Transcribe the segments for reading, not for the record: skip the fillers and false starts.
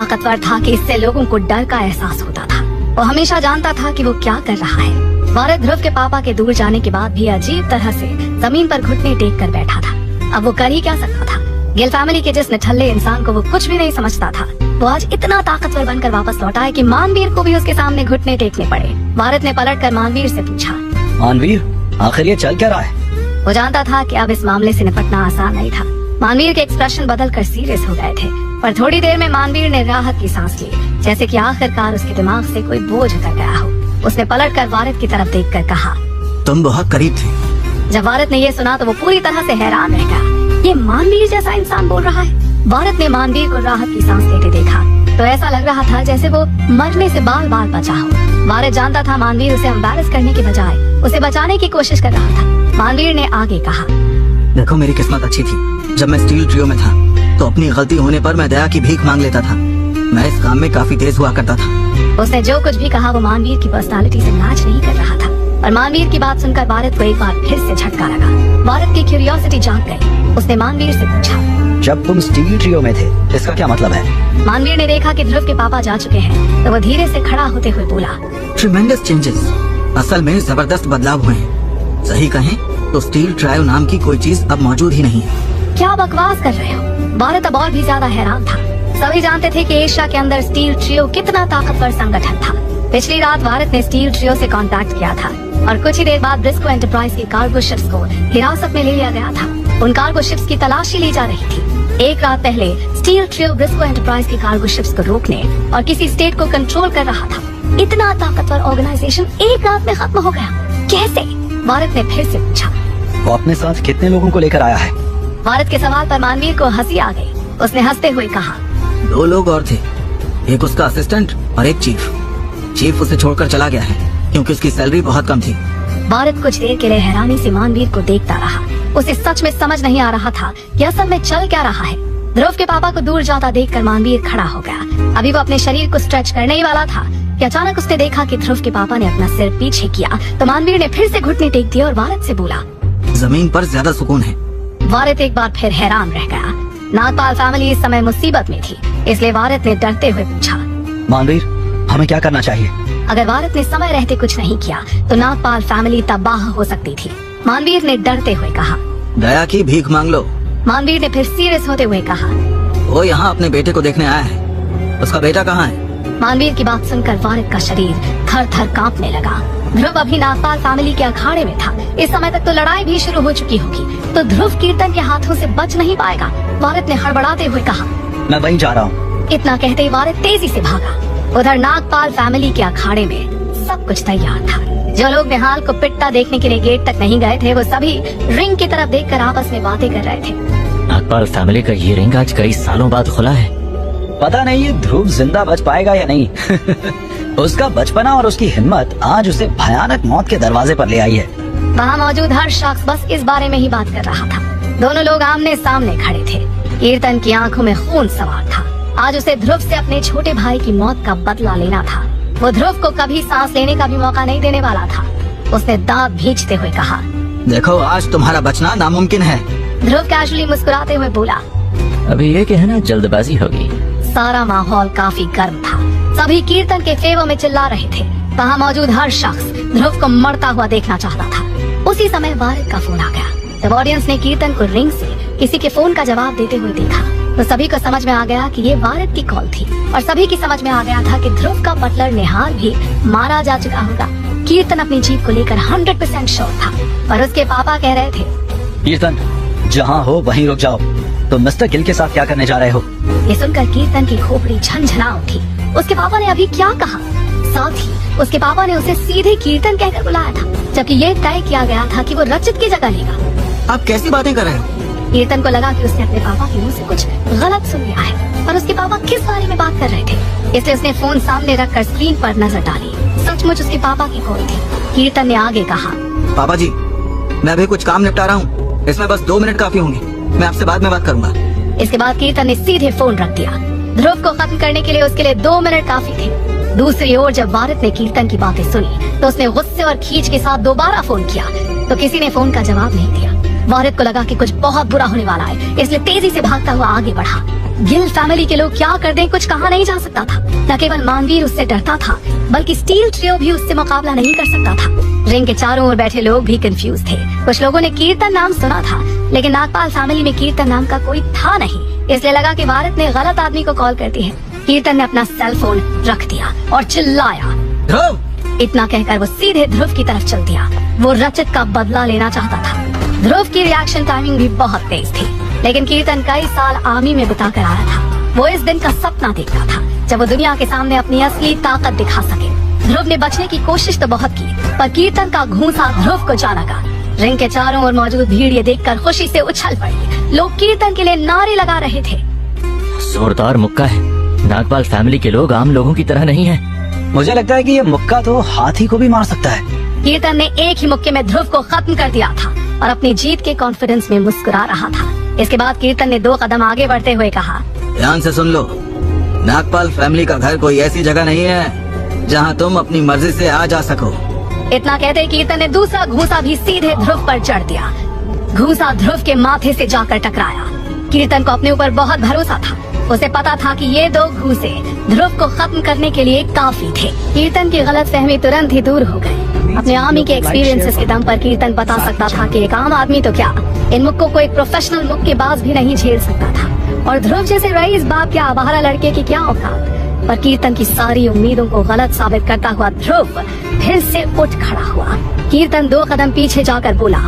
ताकतवर था कि इससे लोगों को डर का एहसास होता था। वो हमेशा जानता था कि वो क्या कर रहा है। भारत ध्रुव के पापा के दूर जाने के बाद भी अजीब तरह से जमीन पर घुटने टेक कर बैठा था। अब वो कर ही क्या सकता था। गिल फैमिली के जिस निठल्ले इंसान को वो कुछ भी नहीं समझता था, वो आज इतना ताकतवर बनकर वापस लौटा है कि मानवीर को भी उसके सामने घुटने टेकने पड़े। भारत ने पलटकर मानवीर से पूछा, मानवीर, आखिर ये चल क्या रहा है? वो जानता था कि अब इस मामले से निपटना आसान नहीं था। मानवीर के एक्सप्रेशन बदलकर सीरियस हो गए थे, पर थोड़ी देर में मानवीर ने राहत की सांस ली, जैसे कि आखिरकार उसके दिमाग से कोई बोझ उतर गया हो। उसने पलटकर भारत की तरफ देखकर कहा, तुम बहुत करीब थे। जब भारत ने ये सुना तो वो पूरी तरह से हैरान रह गया। ये मानवीर जैसा इंसान बोल रहा है। भारत ने मानवीर को राहत की सांस लेते देखा तो ऐसा लग रहा था जैसे वो मरने से बाल बाल बचा हो। भारत जानता था मानवीर उसे एम्बैरस करने की बजाय उसे बचाने की कोशिश कर रहा था। मानवीर ने आगे कहा, देखो, मेरी किस्मत अच्छी थी। जब मैं स्टील ट्रियो में था तो अपनी गलती होने पर मैं दया की भीख मांग लेता था। मैं इस काम में काफी तेज हुआ करता था। उसने जो कुछ भी कहा वो मानवीर की पर्सनालिटी से मैच नहीं कर रहा था। और मानवीर की बात सुनकर भारत को एक बार फिर से झटका लगा। भारत की क्यूरियोसिटी जाग गई। उसने मानवीर से पूछा, जब तुम स्टील ट्रियो में थे, इसका क्या मतलब है? मानवीर ने देखा कि ध्रुव के पापा जा चुके हैं तो वो धीरे से खड़ा होते हुए बोला, ट्रिमेंडस चेंजेस। असल में जबरदस्त बदलाव हुए हैं। सही कहें तो स्टील ट्रायो नाम की कोई चीज अब मौजूद ही नहीं है। क्या बकवास कर रहे हो? भारत अब और भी ज्यादा हैरान था। सभी जानते थे कि एशिया के अंदर स्टील ट्रियो कितना ताकतवर संगठन था। पिछली रात भारत ने स्टील ट्रियो से कांटेक्ट किया था और कुछ ही देर बाद ब्रिस्को एंटरप्राइज की कार्गो शिप्स को हिरासत में ले लिया गया था। उन कार्गो शिप्स की तलाशी ली जा रही थी। एक रात पहले स्टील ट्रियो ब्रिस्को एंटरप्राइज की कार्गो शिप्स को रोकने और किसी स्टेट को कंट्रोल कर रहा था। इतना ताकतवर ऑर्गेनाइजेशन एक रात में खत्म हो गया, कैसे? भारत ने फिर से पूछा। वो अपने साथ कितने लोगों को लेकर आया है? भारत के सवाल पर मानवीर को हंसी आ गई। उसने हंसते हुए कहा, 2 लोग और थे, एक उसका असिस्टेंट और एक चीफ। चीफ उसे छोड़कर चला गया है क्योंकि उसकी सैलरी बहुत कम थी। भारत कुछ देर के लिए हैरानी से मानवीर को देखता रहा। उसे सच में समझ नहीं आ रहा था कि असल में चल क्या रहा है। ध्रुव के पापा को दूर जाता देखकर मानवीर खड़ा हो गया। अभी वो अपने शरीर को स्ट्रेच करने ही वाला था कि अचानक उसने देखा कि ध्रुव के पापा ने अपना सिर पीछे किया तो मानवीर ने फिर से घुटने टेक दिए और भारत से बोला, जमीन पर ज्यादा सुकून है। भारत एक बार फिर हैरान रह गया। नागपाल फैमिली इस समय मुसीबत में थी, इसलिए भारत ने डरते हुए पूछा, मानवीर, हमें क्या करना चाहिए? अगर भारत ने समय रहते कुछ नहीं किया तो नागपाल फैमिली तबाह हो सकती थी। मानवीर ने डरते हुए कहा, दया की भीख मांग लो। मानवीर ने फिर सीरियस होते हुए कहा, वो यहाँ अपने बेटे को देखने आया है। उसका बेटा कहाँ है? मानवीर की बात सुनकर भारत का शरीर थर थर कांपने लगा। ध्रुव अभी नागपाल फैमिली के अखाड़े में था। इस समय तक तो लड़ाई भी शुरू हो चुकी होगी, तो ध्रुव कीर्तन के हाथों से बच नहीं पाएगा। भारत ने हड़बड़ाते हुए कहा, मैं वहीं जा रहा हूँ। इतना कहते ही भारत तेजी से भागा। उधर नागपाल फैमिली के अखाड़े में सब कुछ तैयार था। जो लोग निहाल को पिटता देखने के लिए गेट तक नहीं गए थे, वो सभी रिंग की तरफ देखकर आपस में बातें कर रहे थे। नागपाल फैमिली का ये रिंग आज कई सालों बाद खुला है। पता नहीं ये ध्रुव जिंदा बच पाएगा या नहीं। उसका बचपना और उसकी हिम्मत आज उसे भयानक मौत के दरवाजे पर ले आई है। वहाँ मौजूद हर शख्स बस इस बारे में ही बात कर रहा था। दोनों लोग आमने सामने खड़े थे। कीर्तन की आंखों में खून सवार था। आज उसे ध्रुव से अपने छोटे भाई की मौत का बदला लेना था। वो ध्रुव को कभी सांस लेने का भी मौका नहीं देने वाला था। उसने दांत भींचते हुए कहा, देखो, आज तुम्हारा बचना नामुमकिन है। ध्रुव कैजुअली मुस्कुराते हुए बोला, अभी ये कहना जल्दबाजी होगी। सारा माहौल काफी गर्म था। सभी कीर्तन के फेवर में चिल्ला रहे थे। वहाँ मौजूद हर शख्स ध्रुव को मरता हुआ देखना चाहता था। उसी समय भारत का फोन आ गया। जब ऑडियंस ने कीर्तन को रिंग से किसी के फोन का जवाब देते हुए देखा तो सभी को समझ में आ गया कि ये भारत की कॉल थी और सभी की समझ में आ गया था कि ध्रुव का बटलर निहाल भी मारा जा चुका होगा। कीर्तन अपनी जीत को लेकर 100% श्योर था और उसके पापा कह रहे थे, कीर्तन, जहाँ हो वहीं रुक जाओ। तो मिस्टर गिल के साथ क्या करने जा रहे हो? ये सुनकर कीर्तन की खोपड़ी झनझना उठी। उसके पापा ने अभी क्या कहा? साथ ही उसके पापा ने उसे सीधे कीर्तन कहकर बुलाया था, जबकि ये तय किया गया था कि वो रचित की जगह लेगा। आप कैसी बातें कर रहे हो? कीर्तन को लगा कि उसने अपने पापा के मुंह से कुछ गलत सुन लिया है और उसके पापा किस बारे में बात कर रहे थे। इसलिए उसने फोन सामने रखकर स्क्रीन पर नजर डाली। सचमुच उसके पापा की कॉल थी। कीर्तन ने आगे कहा, पापा जी, मैं अभी कुछ काम निपटा रहा हूँ। इसमें बस 2 मिनट काफी होंगे। मैं आपसे बाद में बात करूंगा। इसके बाद कीर्तन ने सीधे फोन रख दिया। ध्रुव को खत्म करने के लिए उसके लिए 2 मिनट काफी थे। दूसरी ओर जब भारत ने कीर्तन की बातें सुनी तो उसने गुस्से और खींच के साथ दोबारा फोन किया तो किसी ने फोन का जवाब नहीं दिया। भारत को लगा कि कुछ बहुत बुरा होने वाला है, इसलिए तेजी से भागता हुआ आगे बढ़ा। गिल फैमिली के लोग क्या कर दें कुछ कहा नहीं जा सकता था। न केवल मानवीर उससे डरता था बल्कि स्टील ट्रियो भी उससे मुकाबला नहीं कर सकता था। रिंग के चारों ओर बैठे लोग भी कंफ्यूज थे। कुछ लोगों ने कीर्तन नाम सुना था लेकिन नागपाल फैमिली में कीर्तन नाम का कोई था नहीं, इसलिए लगा कि भारत ने गलत आदमी को कॉल कर दी है। कीर्तन ने अपना सेल फोन रख दिया और चिल्लाया ध्रुव। इतना कहकर वो सीधे ध्रुव की तरफ चल दिया। वो रचित का बदला लेना चाहता था। ध्रुव की रिएक्शन टाइमिंग भी बहुत तेज थी, लेकिन कीर्तन कई साल आर्मी में बिता कर आया था। वो इस दिन का सपना देखता था जब वो दुनिया के सामने अपनी असली ताकत दिखा सके। ध्रुव ने बचने की कोशिश तो बहुत की पर कीर्तन का घूंसा ध्रुव को जा लगा। रिंग के चारों ओर मौजूद भीड़ ये देखकर खुशी से उछल पड़ी। लोग कीर्तन के लिए नारे लगा रहे थे। जोरदार मुक्का है। नागपाल फैमिली के लोग आम लोगों की तरह नहीं है। मुझे लगता है कि ये मुक्का तो हाथी को भी मार सकता है। कीर्तन ने एक ही मुक्के में ध्रुव को खत्म कर दिया था और अपनी जीत के कॉन्फिडेंस में मुस्कुरा रहा था। इसके बाद कीर्तन ने 2 कदम आगे बढ़ते हुए कहा, ध्यान से सुन लो, नागपाल फैमिली का घर कोई ऐसी जगह नहीं है जहां तुम अपनी मर्जी से आ जा सको। इतना कहते कीर्तन ने दूसरा घूंसा भी सीधे ध्रुव पर चढ़ दिया। घूंसा ध्रुव के माथे से जाकर टकराया। कीर्तन को अपने ऊपर बहुत भरोसा था। उसे पता था कि ये 2 घूंसे ध्रुव को खत्म करने के लिए काफी थे। कीर्तन की गलतफहमी तुरंत ही दूर हो गई। अपने आर्मी के एक्सपीरियंसेस के दम पर कीर्तन बता सकता था कि एक आम आदमी तो क्या, इन मुक्कों को एक प्रोफेशनल मुक्केबाज भी नहीं झेल सकता था। और ध्रुव जैसे रईस बाप के आवारा लड़के की क्या औकात। पर कीर्तन की सारी उम्मीदों को गलत साबित करता हुआ ध्रुव फिर से उठ खड़ा हुआ। कीर्तन 2 कदम पीछे जाकर बोला,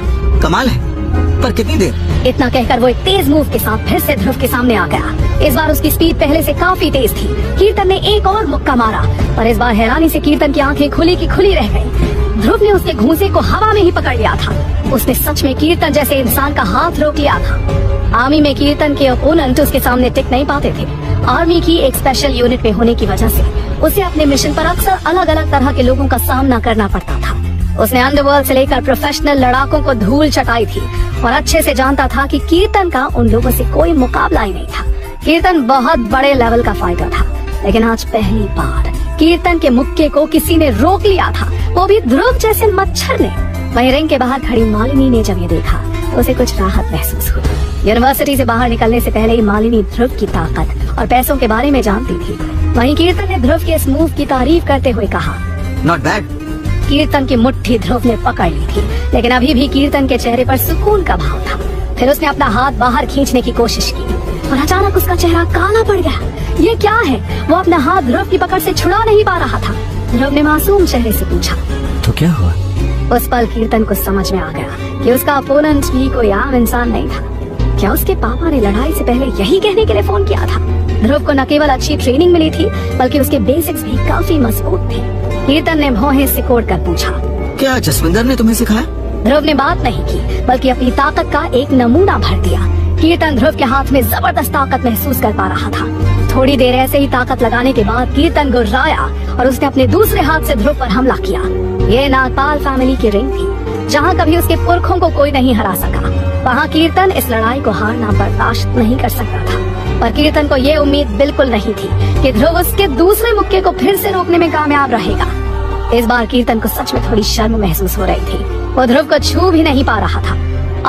कमाल है, पर कितनी देर? इतना कहकर वो एक तेज मूव के साथ फिर से ध्रुव के सामने आ गया। इस बार उसकी स्पीड पहले से काफी तेज थी। कीर्तन ने एक और मुक्का मारा पर इस बार हैरानी से कीर्तन की आंखें खुली की खुली रह गईं। ध्रुव ने उसके घूंसे को हवा में ही पकड़ लिया था। उसने सच में कीर्तन जैसे इंसान का हाथ रोक लिया था। आर्मी में कीर्तन के ओपोनेंट उसके सामने टिक नहीं पाते थे। आर्मी की एक स्पेशल यूनिट में होने की वजह से उसे अपने मिशन पर अक्सर अलग अलग तरह के लोगों का सामना करना पड़ता था। उसने अंडरवर्ल्ड से लेकर प्रोफेशनल लड़ाकों को धूल चटाई थी और अच्छे से जानता था कि कीर्तन का उन लोगों से कोई मुकाबला ही नहीं था। कीर्तन बहुत बड़े लेवल का फाइटर था, लेकिन आज पहली बार कीर्तन के मुक्के को किसी ने रोक लिया था, वो भी ध्रुव जैसे मच्छर ने। वहीं रिंग के बाहर खड़ी मालिनी ने जब ये देखा तो उसे कुछ राहत महसूस हुई। यूनिवर्सिटी से बाहर निकलने से पहले ही मालिनी ध्रुव की ताकत और पैसों के बारे में जानती थी। वहीं कीर्तन ने ध्रुव के इस मूव की तारीफ करते हुए कहा, नॉट बैड। कीर्तन की मुट्ठी ध्रुव ने पकड़ ली थी, लेकिन अभी भी कीर्तन के चेहरे पर सुकून का भाव था। फिर उसने अपना हाथ बाहर खींचने की कोशिश की और अचानक उसका चेहरा काला पड़ गया। ये क्या है? वो अपना हाथ ध्रुव की पकड़ से छुड़ा नहीं पा रहा था। ध्रुव ने मासूम चेहरे से पूछा, तो क्या हुआ? उस पल कीर्तन को समझ में आ गया कि उसका अपोनेंट भी कोई आम इंसान नहीं था। क्या उसके पापा ने लड़ाई से पहले यही कहने के लिए फोन किया था? ध्रुव को न केवल अच्छी ट्रेनिंग मिली थी बल्कि उसके बेसिक्स भी काफी मजबूत थे। कीर्तन ने भौहें सिकोड़ कर पूछा, क्या जसविंदर ने तुम्हें सिखाया? ध्रुव ने बात नहीं की बल्कि अपनी ताकत का एक नमूना भर दिया। कीर्तन ध्रुव के हाथ में जबरदस्त ताकत महसूस कर पा रहा था। थोड़ी देर ऐसे ही ताकत लगाने के बाद कीर्तन गुर्राया और उसने अपने दूसरे हाथ से ध्रुव पर हमला किया। ये नागपाल फैमिली की रिंग थी, जहाँ कभी उसके पुरखों को कोई नहीं हरा सका। वहाँ कीर्तन इस लड़ाई को हारना बर्दाश्त नहीं कर सकता था। पर कीर्तन को ये उम्मीद बिल्कुल नहीं थी कि ध्रुव उसके दूसरे मुक्के को फिर से रोकने में कामयाब रहेगा। इस बार कीर्तन को सच में थोड़ी शर्म महसूस हो रही थी। वो ध्रुव को छू भी नहीं पा रहा था।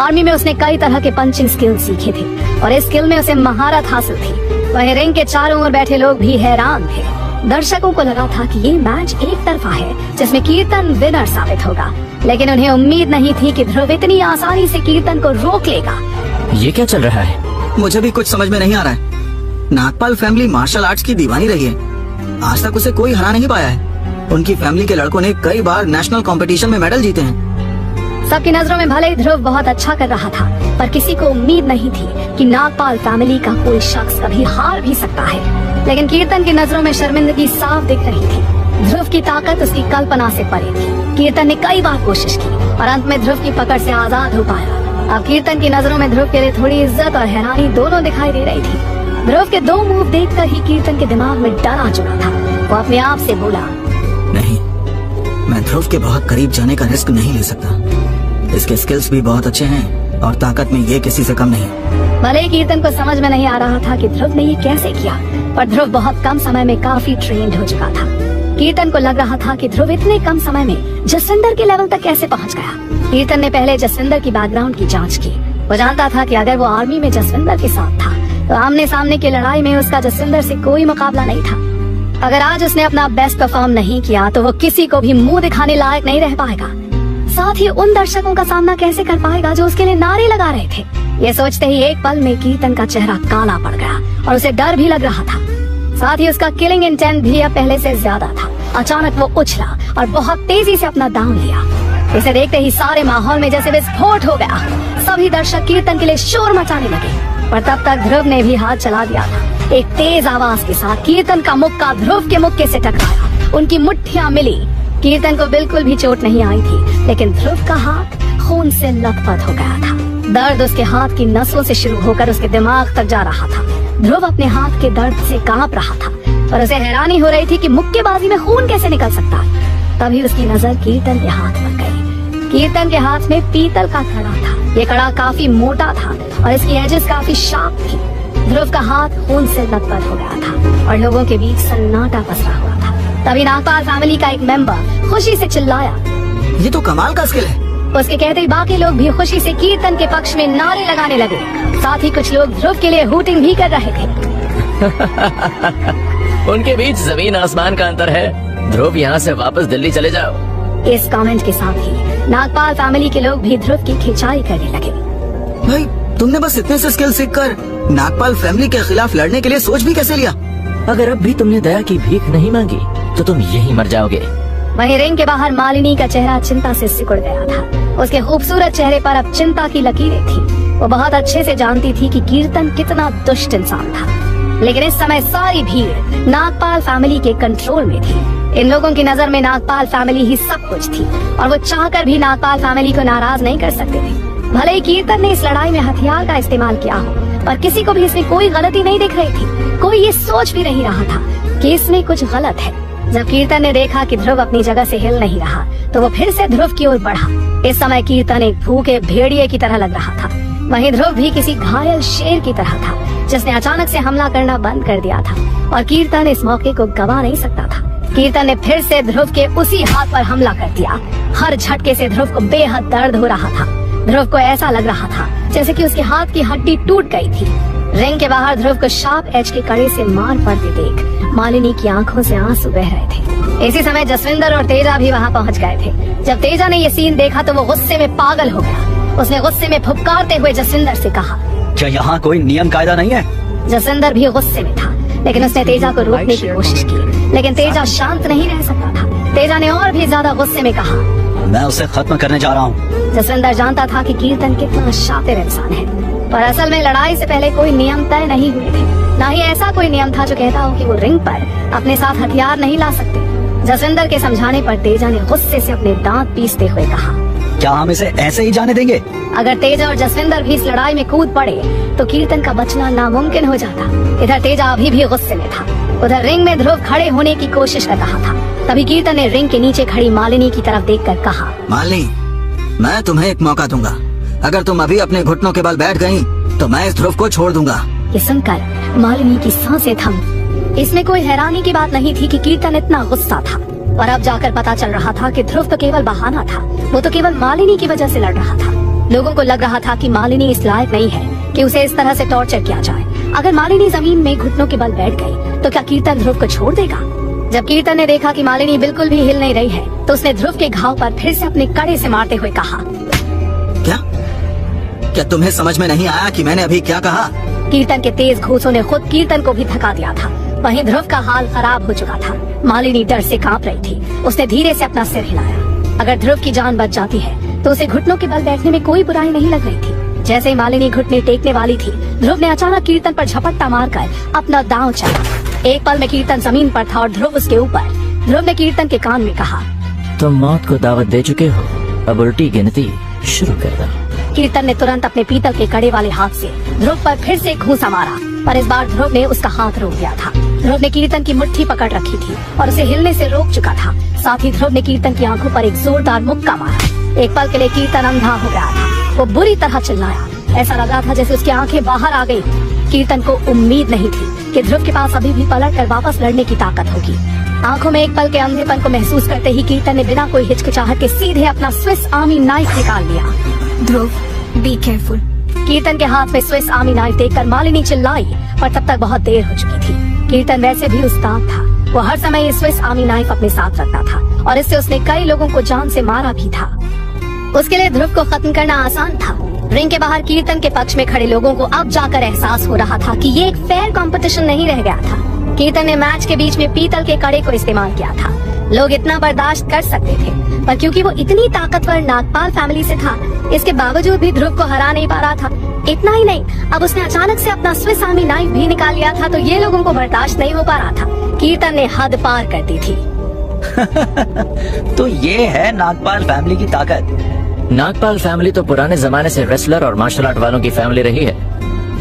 आर्मी में उसने कई तरह के पंचिंग स्किल सीखे थे और इस स्किल में उसे महारत हासिल थी। वहीं रिंग के चारों ओर बैठे लोग भी हैरान थे। दर्शकों को लगा था कि ये मैच एक तरफा है जिसमें कीर्तन विनर साबित होगा, लेकिन उन्हें उम्मीद नहीं थी कि ध्रुव इतनी आसानी से कीर्तन को रोक लेगा। ये क्या चल रहा है? मुझे भी कुछ समझ में नहीं आ रहा है। नागपाल फैमिली मार्शल आर्ट्स की दीवानी रही है। आज तक उसे कोई हरा नहीं पाया है। उनकी फैमिली के लड़कों ने कई बार नेशनल कंपटीशन में मेडल जीते हैं। सबकी नजरों में भले ही ध्रुव बहुत अच्छा कर रहा था, पर किसी को उम्मीद नहीं थी कि नागपाल फैमिली का कोई शख्स कभी हार भी सकता है। लेकिन कीर्तन की नजरों में शर्मिंदगी साफ दिख रही थी। ध्रुव की ताकत उसकी कल्पना से परे थी। कीर्तन ने कई बार कोशिश की और अंत में ध्रुव की पकड़ से आजाद हो पाया। अब कीर्तन की नजरों में ध्रुव के लिए थोड़ी इज्जत और हैरानी दोनों दिखाई दे रही थी। ध्रुव के 2 मूव देखकर ही कीर्तन के दिमाग में डर आ चुका था। वो अपने आप से बोला, नहीं, मैं ध्रुव के बहुत करीब जाने का रिस्क नहीं ले सकता। इसके स्किल्स भी बहुत अच्छे हैं और ताकत में ये किसी से कम नहीं। भले ही कीर्तन को समझ में नहीं आ रहा था कि ध्रुव ने ये कैसे किया, पर ध्रुव बहुत कम समय में काफी ट्रेंड हो चुका था। कीर्तन को लग रहा था कि ध्रुव इतने कम समय में जसविंदर के लेवल तक कैसे पहुंच गया। कीर्तन ने पहले जसविंदर की बैकग्राउंड की जांच की। वो जानता था कि अगर वो आर्मी में जसविंदर के साथ था तो आमने सामने की लड़ाई में उसका जसविंदर से कोई मुकाबला नहीं था। अगर आज उसने अपना बेस्ट परफॉर्म नहीं किया तो वो किसी को भी मुंह दिखाने लायक नहीं रह पाएगा। साथ ही उन दर्शकों का सामना कैसे कर पाएगा जो उसके लिए नारे लगा रहे थे। ये सोचते ही एक पल में कीर्तन का चेहरा काला पड़ गया और उसे डर भी लग रहा था। साथ ही उसका किलिंग इंटेंट भी अब पहले से ज्यादा था। अचानक वो उछला और बहुत तेजी से अपना दांव लिया। इसे देखते ही सारे माहौल में जैसे विस्फोट हो गया। सभी दर्शक कीर्तन के लिए शोर मचाने लगे, पर तब तक ध्रुव ने भी हाथ चला दिया था। एक तेज आवाज के साथ कीर्तन का मुक्का ध्रुव के मुक्के से टकराया। उनकी मुट्ठियां मिली। कीर्तन को बिल्कुल भी चोट नहीं आई थी, लेकिन ध्रुव का हाथ खून से लथपथ हो गया था। दर्द उसके हाथ की नसों से शुरू होकर उसके दिमाग तक जा रहा था। ध्रुव अपने हाथ के दर्द से कांप रहा था, पर उसे हैरानी हो रही थी कि मुक्केबाजी में खून कैसे निकल सकता है। तभी उसकी नजर कीर्तन के हाथ पर गई। कीर्तन के हाथ में पीतल का कड़ा था। ये कड़ा काफी मोटा था और इसकी एजेस काफी शार्प थी। ध्रुव का हाथ खून से लथपथ हो गया था और लोगों के बीच सन्नाटा पसरा हुआ था। तभी नागपाल फैमिली का एक मेंबर खुशी से चिल्लाया, ये तो कमाल का स्किल है। उसके कहते ही बाकी लोग भी खुशी से कीर्तन के पक्ष में नारे लगाने लगे। साथ ही कुछ लोग ध्रुव के लिए हूटिंग भी कर रहे थे। उनके बीच जमीन आसमान का अंतर है। ध्रुव यहाँ से वापस दिल्ली चले जाओ। इस कमेंट के साथ ही नागपाल फैमिली के लोग भी ध्रुव की खिंचाई करने लगे। भाई तुमने बस इतने से स्किल सीखकर नागपाल फैमिली के खिलाफ लड़ने के लिए सोच भी कैसे लिया? अगर अब भी तुमने दया की भीख नहीं मांगी तो तुम यहीं मर जाओगे। वहीं रिंग के बाहर मालिनी का चेहरा चिंता से सिकुड़ गया था। उसके खूबसूरत चेहरे पर अब चिंता की लकीरें थी। वो बहुत अच्छे से जानती थी कि कीर्तन कितना दुष्ट इंसान था, लेकिन इस समय सारी भीड़ नागपाल फैमिली के कंट्रोल में थी। इन लोगों की नजर में नागपाल फैमिली ही सब कुछ थी और वो चाहकर भी नागपाल फैमिली को नाराज नहीं कर सकते थे। भले ही कीर्तन ने इस लड़ाई में हथियार का इस्तेमाल किया हो, पर किसी को भी इसमें कोई गलती नहीं दिख रही थी। कोई ये सोच भी नहीं रहा था कि इसमें कुछ गलत है। जब कीर्तन ने देखा कि ध्रुव अपनी जगह से हिल नहीं रहा, तो वो फिर से ध्रुव की ओर बढ़ा। इस समय कीर्तन एक भूखे भेड़िए की तरह लग रहा था। वहीं ध्रुव भी किसी घायल शेर की तरह था जिसने अचानक से हमला करना बंद कर दिया था, और कीर्तन इस मौके को गवा नहीं सकता था। कीर्तन ने फिर से ध्रुव के उसी हाथ पर हमला कर दिया। हर झटके से ध्रुव को बेहद दर्द हो रहा था। ध्रुव को ऐसा लग रहा था जैसे कि उसके हाथ की हड्डी टूट गई थी। रिंग के बाहर ध्रुव को शार्प एज के कड़े से मार पड़ते देख मालिनी की आंखों से आंसू बह रहे थे। इसी समय जसविंदर और तेजा भी वहाँ पहुँच गए थे। जब तेजा ने ये सीन देखा तो वो गुस्से में पागल हो गया। उसने गुस्से में फुफकारते हुए जसविंदर से कहा, क्या यहाँ कोई नियम कायदा नहीं है? जसविंदर भी गुस्से में था, लेकिन उसने तेजा को रोकने की कोशिश की, लेकिन तेजा शांत नहीं रह सकता था। तेजा ने और भी ज्यादा गुस्से में कहा, मैं उसे खत्म करने जा रहा हूँ। जसविंदर जानता था कि कीर्तन कितना शातिर इंसान है, पर असल में लड़ाई से पहले कोई नियम तय नहीं हुए थे। न ही ऐसा कोई नियम था जो कहता हो कि वो रिंग पर अपने साथ हथियार नहीं ला सकते। जसविंदर के समझाने पर तेजा ने गुस्से से अपने दांत पीसते हुए कहा, क्या हम इसे ऐसे ही जाने देंगे? अगर तेजा और जसविंदर भी इस लड़ाई में कूद पड़े तो कीर्तन का बचना नामुमकिन हो जाता। इधर तेजा अभी भी गुस्से में था, उधर रिंग में ध्रुव खड़े होने की कोशिश कर रहा था। तभी कीर्तन ने रिंग के नीचे खड़ी मालिनी की तरफ देखकर कहा, मालिनी, मैं तुम्हें एक मौका दूंगा। अगर तुम अभी अपने घुटनों के बल बैठ गयी तो मैं इस ध्रुव को छोड़ दूंगा। ये सुनकर मालिनी की सांसें थम। इसमें कोई हैरानी की बात नहीं थी कि कीर्तन इतना गुस्सा था, और अब जाकर पता चल रहा था कि ध्रुव तो केवल बहाना था। वो तो केवल मालिनी की वजह से लड़ रहा था। लोगों को लग रहा था कि मालिनी इस लायक नहीं है कि उसे इस तरह से टॉर्चर किया जाए। अगर मालिनी जमीन में घुटनों के बल बैठ गई तो क्या कीर्तन ध्रुव को छोड़ देगा? जब कीर्तन ने देखा कि मालिनी बिल्कुल भी हिल नहीं रही है, तो उसने ध्रुव के घाव पर फिर से अपने कड़े से मारते हुए कहा, क्या तुम्हें समझ में नहीं आया कि मैंने अभी क्या कहा? कीर्तन के तेज घूंसों ने खुद कीर्तन को भी थका दिया था। वहीं ध्रुव का हाल खराब हो चुका था। मालिनी डर से कांप रही थी। उसने धीरे से अपना सिर हिलाया। अगर ध्रुव की जान बच जाती है तो उसे घुटनों के बल बैठने में कोई बुराई नहीं लग रही थी। जैसे ही मालिनी घुटने टेकने वाली थी, ध्रुव ने अचानक कीर्तन पर झपट्टा मारकर अपना दांव चला। एक पल में कीर्तन जमीन पर था और ध्रुव उसके ऊपर। ध्रुव ने कीर्तन के कान में कहा, तुम मौत को दावत दे चुके हो, अब उल्टी गिनती शुरू कर दो। कीर्तन ने तुरंत अपने पीतल के कड़े वाले हाथ से ध्रुव पर फिर से घूंसा मारा, पर इस बार ध्रुव ने उसका हाथ रोक दिया था। ध्रुव ने कीर्तन की मुट्ठी पकड़ रखी थी और उसे हिलने से रोक चुका था। साथ ही ध्रुव ने कीर्तन की आंखों पर एक जोरदार मुक्का मारा। एक पल के लिए कीर्तन अंधा हो गया था। वो बुरी तरह चिल्लाया। ऐसा लगा था जैसे उसकी आंखें बाहर आ गई। कीर्तन को उम्मीद नहीं थी कि ध्रुव के पास अभी भी पलट कर वापस लड़ने की ताकत होगी। आंखों में एक पल के अंधेपन को महसूस करते ही कीर्तन ने बिना कोई हिचकिचाहट के सीधे अपना स्विस आर्मी नाइफ निकाल लिया। ध्रुव, बी केयरफुल। कीर्तन के हाथ में स्विस आर्मी नाइफ देखकर मालिनी चिल्लाई, पर तब तक बहुत देर हो चुकी थी। कीर्तन वैसे भी उस्ताद था, वो हर समय ये स्विस आर्मी नाइफ अपने साथ रखता था और इससे उसने कई लोगों को जान से मारा भी था। उसके लिए ध्रुव को खत्म करना आसान था। रिंग के बाहर कीर्तन के पक्ष में खड़े लोगों को अब जाकर एहसास हो रहा था कि ये एक फेयर कंपटीशन नहीं रह गया था। कीर्तन ने मैच के बीच में पीतल के कड़े को इस्तेमाल किया था। लोग इतना बर्दाश्त कर सकते थे, पर क्योंकि वो इतनी ताकतवर नागपाल फैमिली से था, इसके बावजूद भी ध्रुव को हरा नहीं पा रहा था। इतना ही नहीं, अब उसने अचानक से अपना स्विस आर्मी नाइफ भी निकाल लिया था, तो ये लोगों को बर्दाश्त नहीं हो पा रहा था। कीर्तन ने हद पार कर दी थी। तो ये है नागपाल फैमिली की ताकत। नागपाल फैमिली तो पुराने जमाने से रेसलर और मार्शल आर्ट वालों की फैमिली रही है।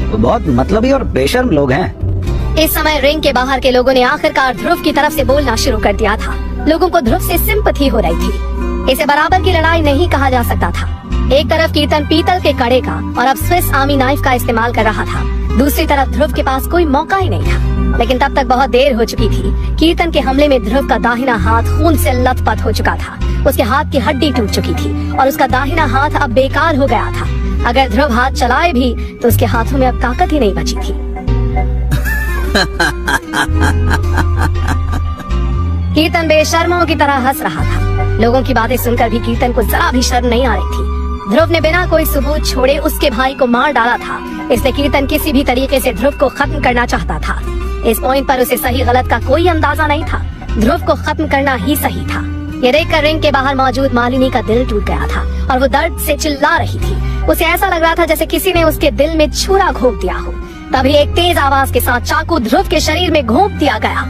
वो बहुत मतलबी और बेशर्म लोग हैं। इस समय रिंग के बाहर के लोगों ने आखिरकार ध्रुव की तरफ से बोलना शुरू कर दिया था। लोगों को ध्रुव से सिंपैथी हो रही थी। इसे बराबर की लड़ाई नहीं कहा जा सकता था। एक तरफ कीर्तन पीतल के कड़े का और अब स्विस आर्मी नाइफ का इस्तेमाल कर रहा था, दूसरी तरफ ध्रुव के पास कोई मौका ही नहीं था। लेकिन तब तक बहुत देर हो चुकी थी। कीर्तन के हमले में ध्रुव का दाहिना हाथ खून से लथपथ हो चुका था। उसके हाथ की हड्डी टूट चुकी थी और उसका दाहिना हाथ अब बेकार हो गया था। अगर ध्रुव हाथ चलाए भी तो उसके हाथों में अब ताकत ही नहीं बची थी। कीर्तन बेशर्मों की तरह हंस रहा था। लोगों की बातें सुनकर भी कीर्तन को जरा भी शर्म नहीं आ रही थी। ध्रुव ने बिना कोई सबूत छोड़े उसके भाई को मार डाला था, इसलिए कीर्तन किसी भी तरीके से ध्रुव को खत्म करना चाहता था। इस पॉइंट पर उसे सही गलत का कोई अंदाजा नहीं था। ध्रुव को खत्म करना ही सही था। ये देखकर रिंग के बाहर मौजूद मालिनी का दिल टूट गया था और वो दर्द से चिल्ला रही थी। उसे ऐसा लग रहा था जैसे किसी ने उसके दिल में छुरा घोंप दिया हो। तभी एक तेज आवाज के साथ चाकू ध्रुव के शरीर में घोंप दिया गया।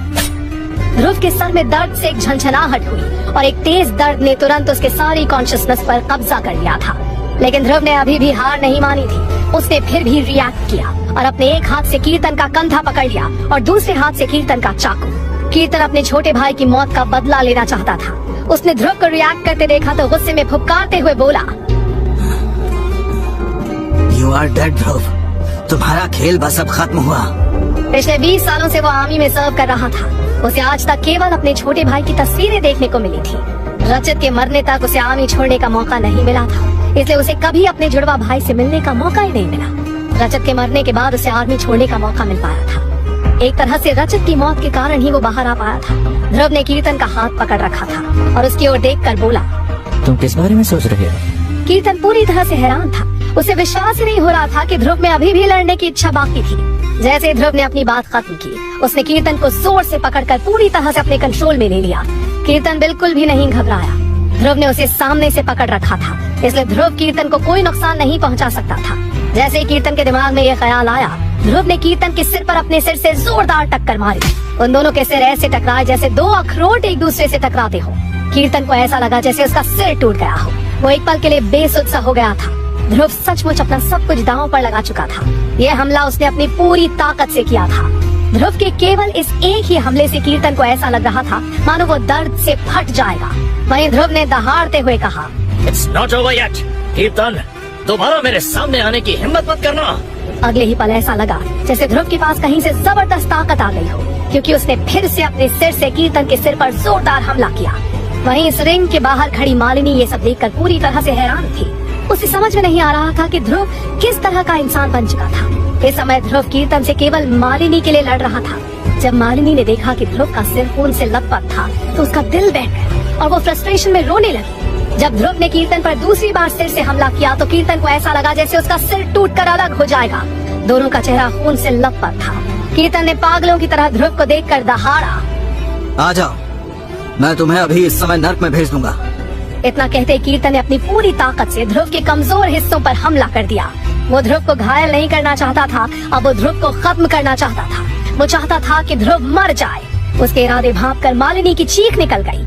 ध्रुव के सर में दर्द से एक झंझनाहट हुई और एक तेज दर्द ने तुरंत उसके सारी कॉन्शियसनेस पर कब्जा कर लिया था। लेकिन ध्रुव ने अभी भी हार नहीं मानी थी। उसने फिर भी रिएक्ट किया और अपने एक हाथ से कीर्तन का कंधा पकड़ लिया और दूसरे हाथ से कीर्तन का चाकू। कीर्तन अपने छोटे भाई की मौत का बदला लेना चाहता था। उसने ध्रुव को रिएक्ट करते देखा तो गुस्से में फुफकारते हुए बोला, यू आर डेड ध्रुव, तुम्हारा खेल बस अब खत्म हुआ। पिछले 20 सालों से वो आर्मी में सर्व कर रहा था। उसे आज तक केवल अपने छोटे भाई की तस्वीरें देखने को मिली थी। रजत के मरने तक उसे आर्मी छोड़ने का मौका नहीं मिला था, इसलिए उसे कभी अपने जुड़वा भाई से मिलने का मौका ही नहीं मिला। रजत के मरने के बाद उसे आर्मी छोड़ने का मौका मिल पाया था। एक तरह से रजत की मौत के कारण ही वो बाहर आ पाया था। ध्रुव ने कीर्तन का हाथ पकड़ रखा था और उसकी ओर देखकर बोला, तुम किस बारे में सोच रहे हो? कीर्तन पूरी तरह से हैरान था। उसे विश्वास ही नहीं हो रहा था कि ध्रुव में अभी भी लड़ने की इच्छा बाकी थी। जैसे ही ध्रुव ने अपनी बात खत्म की, उसने कीर्तन को जोर से पकड़कर पूरी तरह से अपने कंट्रोल में ले लिया। कीर्तन बिल्कुल भी नहीं घबराया। ध्रुव ने उसे सामने से पकड़ रखा था, इसलिए ध्रुव कीर्तन को कोई नुकसान नहीं पहुंचा सकता था। जैसे ही कीर्तन के दिमाग में यह ख्याल आया, ध्रुव ने कीर्तन के सिर पर अपने सिर से जोरदार टक्कर मारी। उन दोनों के सिर ऐसे टकराए जैसे दो अखरोट एक दूसरे से टकराते हो। कीर्तन को ऐसा लगा जैसे उसका सिर टूट गया हो। वो एक पल के लिए बेसुध सा हो गया था। ध्रुव सचमुच अपना सब कुछ दांव पर लगा चुका था। यह हमला उसने अपनी पूरी ताकत से किया था। ध्रुव के केवल इस एक ही हमले से कीर्तन को ऐसा लग रहा था मानो वो दर्द से फट जाएगा। वहीं ध्रुव ने दहाड़ते हुए कहा, It's not over yet, कीर्तन, दोबारा मेरे सामने आने की हिम्मत मत करना। अगले ही पल ऐसा लगा जैसे ध्रुव के पास कहीं से जबरदस्त ताकत आ गई हो, क्योंकि उसने फिर से अपने सिर से कीर्तन के सिर पर जोरदार हमला किया। वहीं इस रिंग के बाहर खड़ी मालिनी ये सब देखकर पूरी तरह से हैरान थी। उसे समझ में नहीं आ रहा था कि ध्रुव किस तरह का इंसान बन चुका था। इस समय ध्रुव कीर्तन से केवल मालिनी के लिए लड़ रहा था। जब मालिनी ने देखा कि ध्रुव का सिर खून से लथपथ था तो उसका दिल बहक गया और वो फ्रस्ट्रेशन में रोने लगी। जब ध्रुव ने कीर्तन पर दूसरी बार सिर से हमला किया तो कीर्तन को ऐसा लगा जैसे उसका सिर टूटकर अलग हो जाएगा। दोनों का चेहरा खून से लथपथ था। कीर्तन ने पागलों की तरह ध्रुव को देखकर दहाड़ा, आ जाओ, मैं तुम्हें अभी इस समय नर्क में भेज दूंगा। इतना कहते कीर्तन ने अपनी पूरी ताकत से ध्रुव के कमजोर हिस्सों पर हमला कर दिया। वो ध्रुव को घायल नहीं करना चाहता था, अब वो ध्रुव को खत्म करना चाहता था। वो चाहता था कि ध्रुव मर जाए। उसके इरादे भांपकर मालिनी की चीख निकल गई।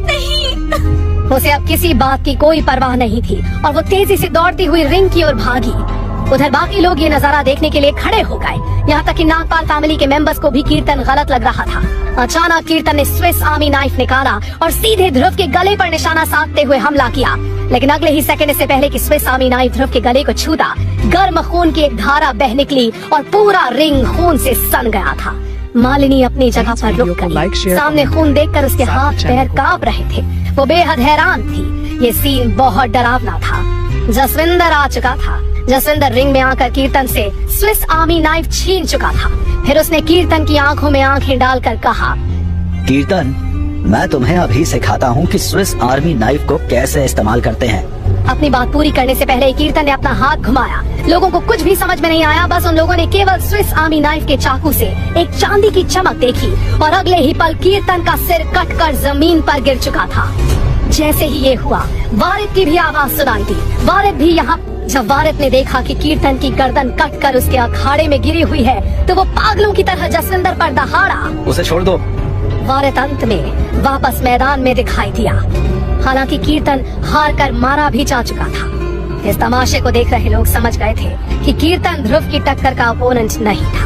नहीं। उसे अब किसी बात की कोई परवाह नहीं थी और वो तेजी से दौड़ती हुई रिंग की ओर भागी। उधर बाकी लोग ये नजारा देखने के लिए खड़े हो गए, यहाँ तक कि नागपाल फैमिली के मेंबर्स को भी कीर्तन गलत लग रहा था। अचानक कीर्तन ने स्विस आर्मी नाइफ निकाला और सीधे ध्रुव के गले पर निशाना साधते हुए हमला किया। लेकिन अगले ही सेकंड इससे पहले कि स्विस आर्मी नाइफ ध्रुव के गले को छूता, गर्म खून की एक धारा बह निकली और पूरा रिंग खून से सन गया था। मालिनी अपनी जगह पर रुक गई। सामने खून देखकर उसके हाथ पैर कांप रहे थे। वो बेहद हैरान थी। ये सीन बहुत डरावना था। जसविंदर आ चुका था। जसविंदर रिंग में आकर कीर्तन से स्विस आर्मी नाइफ छीन चुका था। फिर उसने कीर्तन की आंखों में आंखें डालकर कहा, कीर्तन, मैं तुम्हें अभी सिखाता हूँ कि स्विस आर्मी नाइफ को कैसे इस्तेमाल करते हैं। अपनी बात पूरी करने से पहले कीर्तन ने अपना हाथ घुमाया। लोगों को कुछ भी समझ में नहीं आया, बस उन लोगों ने केवल स्विस आर्मी नाइफ के चाकू से एक चांदी की चमक देखी और अगले ही पल कीर्तन का सिर कटकर जमीन पर गिर चुका था। जैसे ही ये हुआ, वारिद की भी आवाज सुनाई दी। वारिद भी यहाँ। जब वारिद ने देखा कि कीर्तन की गर्दन कटकर उसके अखाड़े में गिरी हुई है, तो वो पागलों की तरह जसविंदर पर दहाड़ा। उसे छोड़ दो। वारिद अंत में वापस मैदान में दिखाई दिया। हालांकि कीर्तन हार कर मारा भी जा चुका था। इस तमाशे को देख रहे लोग समझ गए थे कि कीर्तन ध्रुव की टक्कर का ओपोनेंट नहीं था।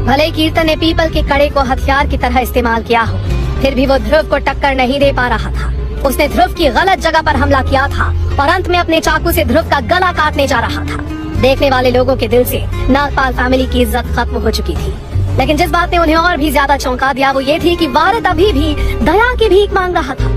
भले ही कीर्तन ने पीपल के कड़े को हथियार की तरह इस्तेमाल किया हो, फिर भी वो ध्रुव को टक्कर नहीं दे पा रहा था। उसने ध्रुव की गलत जगह पर हमला किया था और अंत में अपने चाकू से ध्रुव का गला काटने जा रहा था। देखने वाले लोगों के दिल से नागपाल फैमिली की इज्जत खत्म हो चुकी थी। लेकिन जिस बात ने उन्हें और भी ज्यादा चौंका दिया वो ये थी कि वारिद अभी भी दया की भीख मांग रहा था।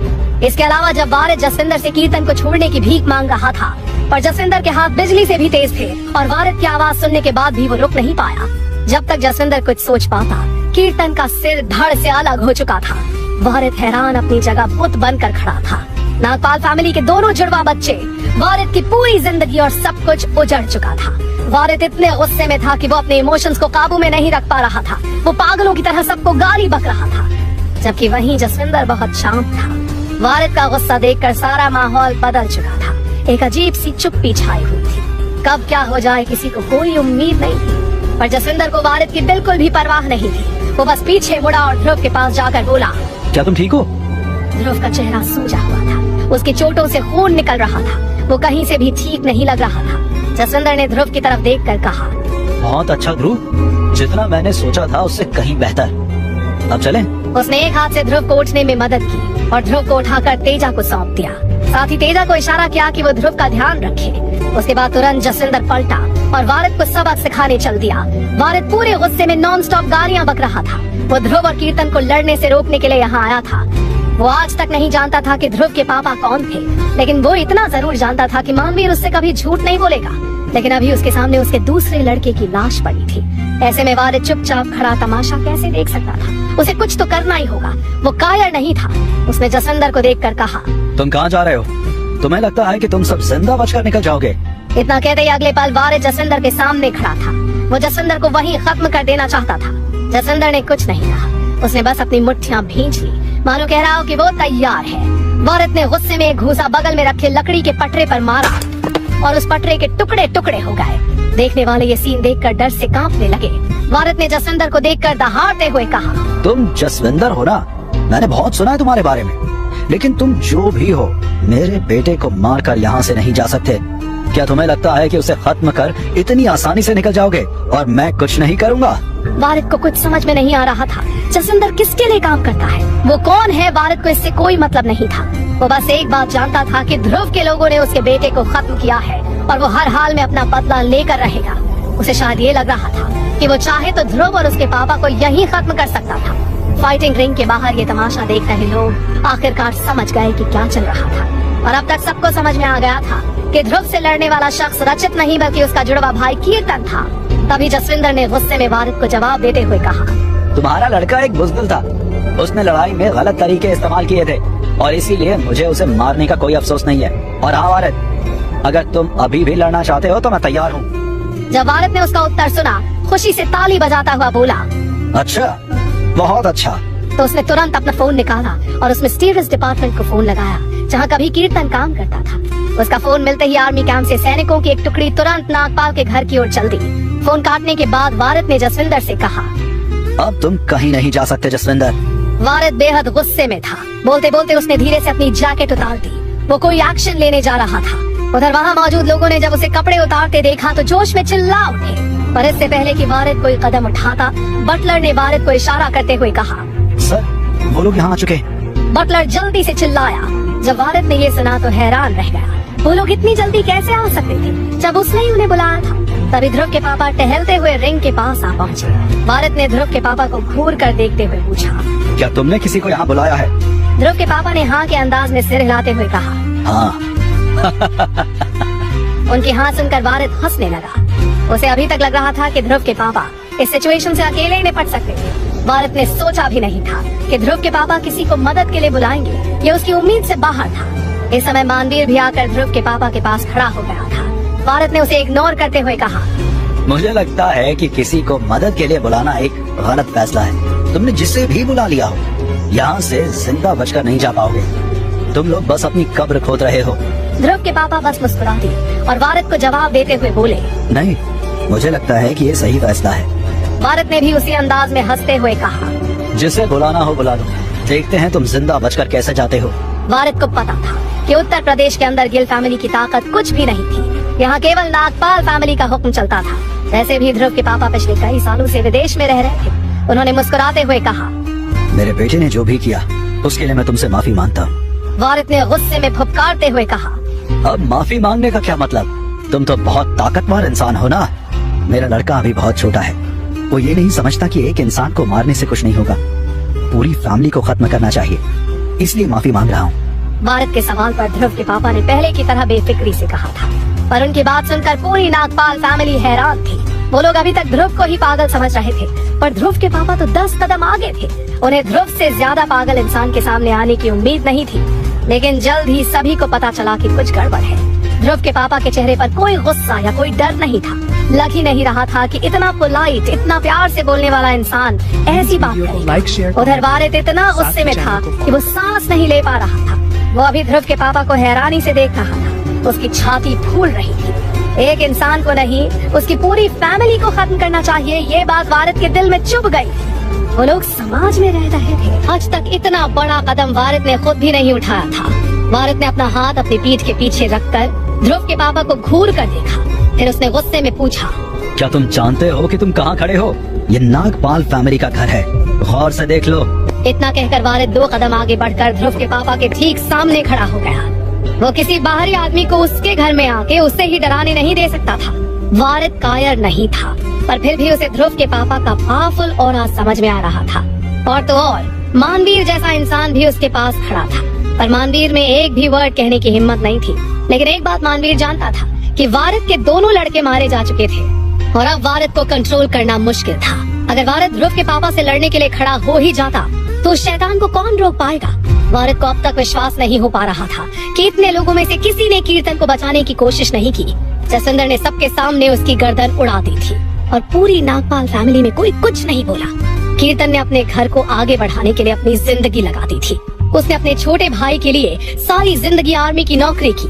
इसके अलावा जब वारिद जसविंदर से कीर्तन को छोड़ने की भीख मांग रहा था, पर जसविंदर के हाथ बिजली से भी तेज थे और वारिद की आवाज सुनने के बाद भी वो रुक नहीं पाया। जब तक जसविंदर कुछ सोच पाता, कीर्तन का सिर धड़ से अलग हो चुका था। वारिद हैरान अपनी जगह बुत बनकर खड़ा था। नागपाल फैमिली के दोनों जुड़वा बच्चे, वारिद की पूरी जिंदगी और सब कुछ उजड़ चुका था। वारिद इतने गुस्से में था कि वो अपने इमोशंस को काबू में नहीं रख पा रहा था। वो पागलों की तरह सबको गाली बक रहा था, जबकि वहीं जसविंदर बहुत शांत था। वारिद का गुस्सा देखकर सारा माहौल बदल चुका था। एक अजीब सी चुप्पी छाई हुई थी। कब क्या हो जाए किसी को कोई उम्मीद नहीं थी, पर जसविंदर को वारिद की बिल्कुल भी परवाह नहीं थी। वो बस पीछे मुड़ा और ध्रुव के पास जाकर बोला, क्या तुम ठीक हो? ध्रुव का चेहरा सूजा हुआ था। उसकी चोटों से खून निकल रहा था। वो कहीं से भी ठीक नहीं लग रहा था। जसविंदर ने ध्रुव की तरफ देखकर कहा, बहुत अच्छा ध्रुव, जितना मैंने सोचा था उससे कहीं बेहतर। अब चलें? उसने एक हाथ से ध्रुव को उठने में मदद की और ध्रुव को उठाकर तेजा को सौंप दिया। साथ ही तेजा को इशारा किया कि वो ध्रुव का ध्यान रखे। उसके बाद तुरंत जसविंदर पलटा और वारिद को सबक सिखाने चल दिया। वारिद पूरे गुस्से में नॉन स्टॉप गालियां बक रहा था। वो ध्रुव और कीर्तन को लड़ने से रोकने के लिए यहाँ आया था। वो आज तक नहीं जानता था कि ध्रुव के पापा कौन थे, लेकिन वो इतना जरूर जानता था कि मानवीर उससे कभी झूठ नहीं बोलेगा। लेकिन अभी उसके सामने उसके दूसरे लड़के की लाश पड़ी थी। ऐसे में वारिद चुपचाप खड़ा तमाशा कैसे देख सकता था? उसे कुछ तो करना ही होगा। वो कायर नहीं था। उसने जसविंदर को देखकर कहा, तुम कहाँ जा रहे हो? तुम्हें लगता है कि तुम सब जिंदा बचकर निकल जाओगे? इतना कहते ही अगले पल वारिद जसविंदर के सामने खड़ा था। वो जसविंदर को वहीं खत्म कर देना चाहता था। जसविंदर ने कुछ नहीं कहा। उसने बस अपनी मुट्ठियां भींच ली, मानो कह रहा हो कि वो तैयार है। वारिद ने गुस्से में एक घूसा बगल में रखे लकड़ी के पटरे पर मारा और उस पटरे के टुकड़े टुकड़े हो गए। देखने वाले ये सीन देखकर डर से कांपने लगे। वारिद ने जसविंदर को देखकर दहाड़ते हुए कहा, तुम जसविंदर हो ना? मैंने बहुत सुना है तुम्हारे बारे में, लेकिन तुम जो भी हो, मेरे बेटे को मारकर यहाँ से नहीं जा सकते। क्या तुम्हें लगता है कि उसे खत्म कर इतनी आसानी से निकल जाओगे और मैं कुछ नहीं करूँगा? वारिद को कुछ समझ में नहीं आ रहा था। जसविंदर किसके लिए काम करता है? वो कौन है? वारिद को इससे कोई मतलब नहीं था। वो बस एक बात जानता था कि ध्रुव के लोगों ने उसके बेटे को खत्म किया है और वो हर हाल में अपना बदला लेकर रहेगा। उसे शायद ये लग रहा था कि वो चाहे तो ध्रुव और उसके पापा को यहीं खत्म कर सकता था। फाइटिंग रिंग के बाहर ये तमाशा देख रहे लोग आखिरकार समझ गए कि क्या चल रहा था। और अब तक सबको समझ में आ गया था कि ध्रुव से लड़ने वाला शख्स रचित नहीं बल्कि उसका जुड़वा भाई कीर्तन था। तभी जसविंदर ने गुस्से में वारिद को जवाब देते हुए कहा, तुम्हारा लड़का एक बुज़दिल था। उसने लड़ाई में गलत तरीके इस्तेमाल किए थे और इसीलिए मुझे उसे मारने का कोई अफसोस नहीं है। और हाँ वारिद, अगर तुम अभी भी लड़ना चाहते हो तो मैं तैयार हूँ। जब वारिद ने उसका उत्तर सुना, खुशी से ताली बजाता हुआ बोला, अच्छा, बहुत अच्छा। तो उसने तुरंत अपना फोन निकाला और उसमें स्टीरियस डिपार्टमेंट को फोन लगाया, जहाँ कभी कीर्तन काम करता था। उसका फोन मिलते ही आर्मी कैंप से सैनिकों की एक टुकड़ी तुरंत नागपाल के घर की ओर चल दी। फोन काटने के बाद वारिद ने जसविंदर से कहा, अब तुम कहीं नहीं जा सकते जसविंदर। वारिद बेहद गुस्से में था। बोलते बोलते उसने धीरे से अपनी जैकेट उतार दी। वो कोई एक्शन लेने जा रहा था। उधर वहाँ मौजूद लोगों ने जब उसे कपड़े उतारते देखा तो जोश में चिल्ला उठे। पर इससे पहले कि वारिद कोई कदम उठाता, बटलर ने वारिद को इशारा करते हुए कहा, सर, वो लोग यहाँ आ चुके। बटलर जल्दी से चिल्लाया। जब वारिद ने ये सुना तो हैरान रह गया। वो लोग इतनी जल्दी कैसे आ सकते थे जब उसने ही उन्हें बुलाया था? तभी ध्रुव के पापा टहलते हुए रिंग के पास आ पहुँचे। वारिद ने ध्रुव के पापा को घूर कर देखते हुए पूछा, क्या तुमने किसी को यहाँ बुलाया है? ध्रुव के पापा ने हाँ के अंदाज में सिर हिलाते हुए कहा, हाँ। उनकी हाँ सुनकर वारिद हंसने लगा। उसे अभी तक लग रहा था कि ध्रुव के पापा इस सिचुएशन से अकेले ही निपट सकते थे। वारिद ने सोचा भी नहीं था कि ध्रुव के पापा किसी को मदद के लिए बुलाएंगे। ये उसकी उम्मीद से बाहर था। इस समय मानवीर भी आकर ध्रुव के पापा के पास खड़ा हो गया था। वारिद ने उसे इग्नोर करते हुए कहा, मुझे लगता है कि किसी को मदद के लिए बुलाना एक गलत फैसला है। तुमने जिसे भी बुला लिया हो, यहाँ से जिंदा बचकर नहीं जा पाओगे। तुम लोग बस अपनी कब्र खोद रहे हो। ध्रुव के पापा बस मुस्कुरा दिए और वारिद को जवाब देते हुए बोले, नहीं, मुझे लगता है कि ये सही फैसला है। वारिद ने भी उसी अंदाज में हंसते हुए कहा, जिसे बुलाना हो बुला लो, देखते हैं तुम जिंदा बचकर कैसे जाते हो। वारिद को पता था कि उत्तर प्रदेश के अंदर गिल फैमिली की ताकत कुछ भी नहीं थी। यहाँ केवल नागपाल फैमिली का हुक्म चलता था। वैसे भी ध्रुव के पापा पिछले कई सालों से विदेश में रह रहे थे। उन्होंने मुस्कुराते हुए कहा, मेरे बेटे ने जो भी किया उसके लिए मैं तुमसे माफी मांगता हूँ। वारिद ने गुस्से में फुफकारते हुए कहा, अब माफी मांगने का क्या मतलब? तुम तो बहुत ताकतवर इंसान हो ना। मेरा लड़का अभी बहुत छोटा है, वो ये नहीं समझता कि एक इंसान को मारने से कुछ नहीं होगा, पूरी फैमिली को खत्म करना चाहिए, इसलिए माफी मांग रहा हूँ। वारिद के सवाल पर ध्रुव के पापा ने पहले की तरह बेफिक्री से कहा था, पर उनकी बात सुनकर पूरी नागपाल फैमिली हैरान थी। वो लोग अभी तक ध्रुव को ही पागल समझ रहे थे, पर ध्रुव के पापा तो 10 कदम आगे थे। उन्हें ध्रुव से ज्यादा पागल इंसान के सामने आने की उम्मीद नहीं थी। लेकिन जल्द ही सभी को पता चला कि कुछ गड़बड़ है। ध्रुव के पापा के चेहरे पर कोई गुस्सा या कोई डर नहीं था। लग ही नहीं रहा था कि इतना पोलाइट, इतना प्यार से बोलने वाला इंसान ऐसी बात करेगा। उधर वारिद इतना गुस्से में था कि वो सांस नहीं ले पा रहा था। वो अभी ध्रुव के पापा को हैरानी से देख रहा था। उसकी छाती फूल रही थी। एक इंसान को नहीं, उसकी पूरी फैमिली को खत्म करना चाहिए, ये बात वारिद के दिल में चुभ गई। वो लोग समाज में रह रहे थे। आज तक इतना बड़ा कदम वारिद ने खुद भी नहीं उठाया था। वारिद ने अपना हाथ अपनी पीठ के पीछे रखकर ध्रुव के पापा को घूर कर देखा। फिर उसने गुस्से में पूछा, क्या तुम जानते हो कि तुम कहाँ खड़े हो? ये नागपाल फैमिली का घर है, गौर से देख लो। इतना कहकर वारिद 2 कदम आगे बढ़कर ध्रुव के पापा के ठीक सामने खड़ा हो गया। वो किसी बाहरी आदमी को उसके घर में आके उससे ही डराने नहीं दे सकता था। वारिद कायर नहीं था, पर फिर भी उसे ध्रुव के पापा का पावरफुल ऑरा समझ में आ रहा था। और तो और मानवीर जैसा इंसान भी उसके पास खड़ा था, पर मानवीर में एक भी वर्ड कहने की हिम्मत नहीं थी। लेकिन एक बात मानवीर जानता था कि वारिद के दोनों लड़के मारे जा चुके थे और अब वारिद को कंट्रोल करना मुश्किल था। अगर वारिद ध्रुव के पापा से लड़ने के लिए खड़ा हो ही जाता तो उस शैतान को कौन रोक पाएगा। वारिद को अब तक विश्वास नहीं हो पा रहा था कि इतने लोगों में से किसी ने कीर्तन को बचाने की कोशिश नहीं की। जसविंदर ने सबके सामने उसकी गर्दन उड़ा दी थी और पूरी नागपाल फैमिली में कोई कुछ नहीं बोला। कीर्तन ने अपने घर को आगे बढ़ाने के लिए अपनी जिंदगी लगा दी थी। उसने अपने छोटे भाई के लिए सारी जिंदगी आर्मी की नौकरी की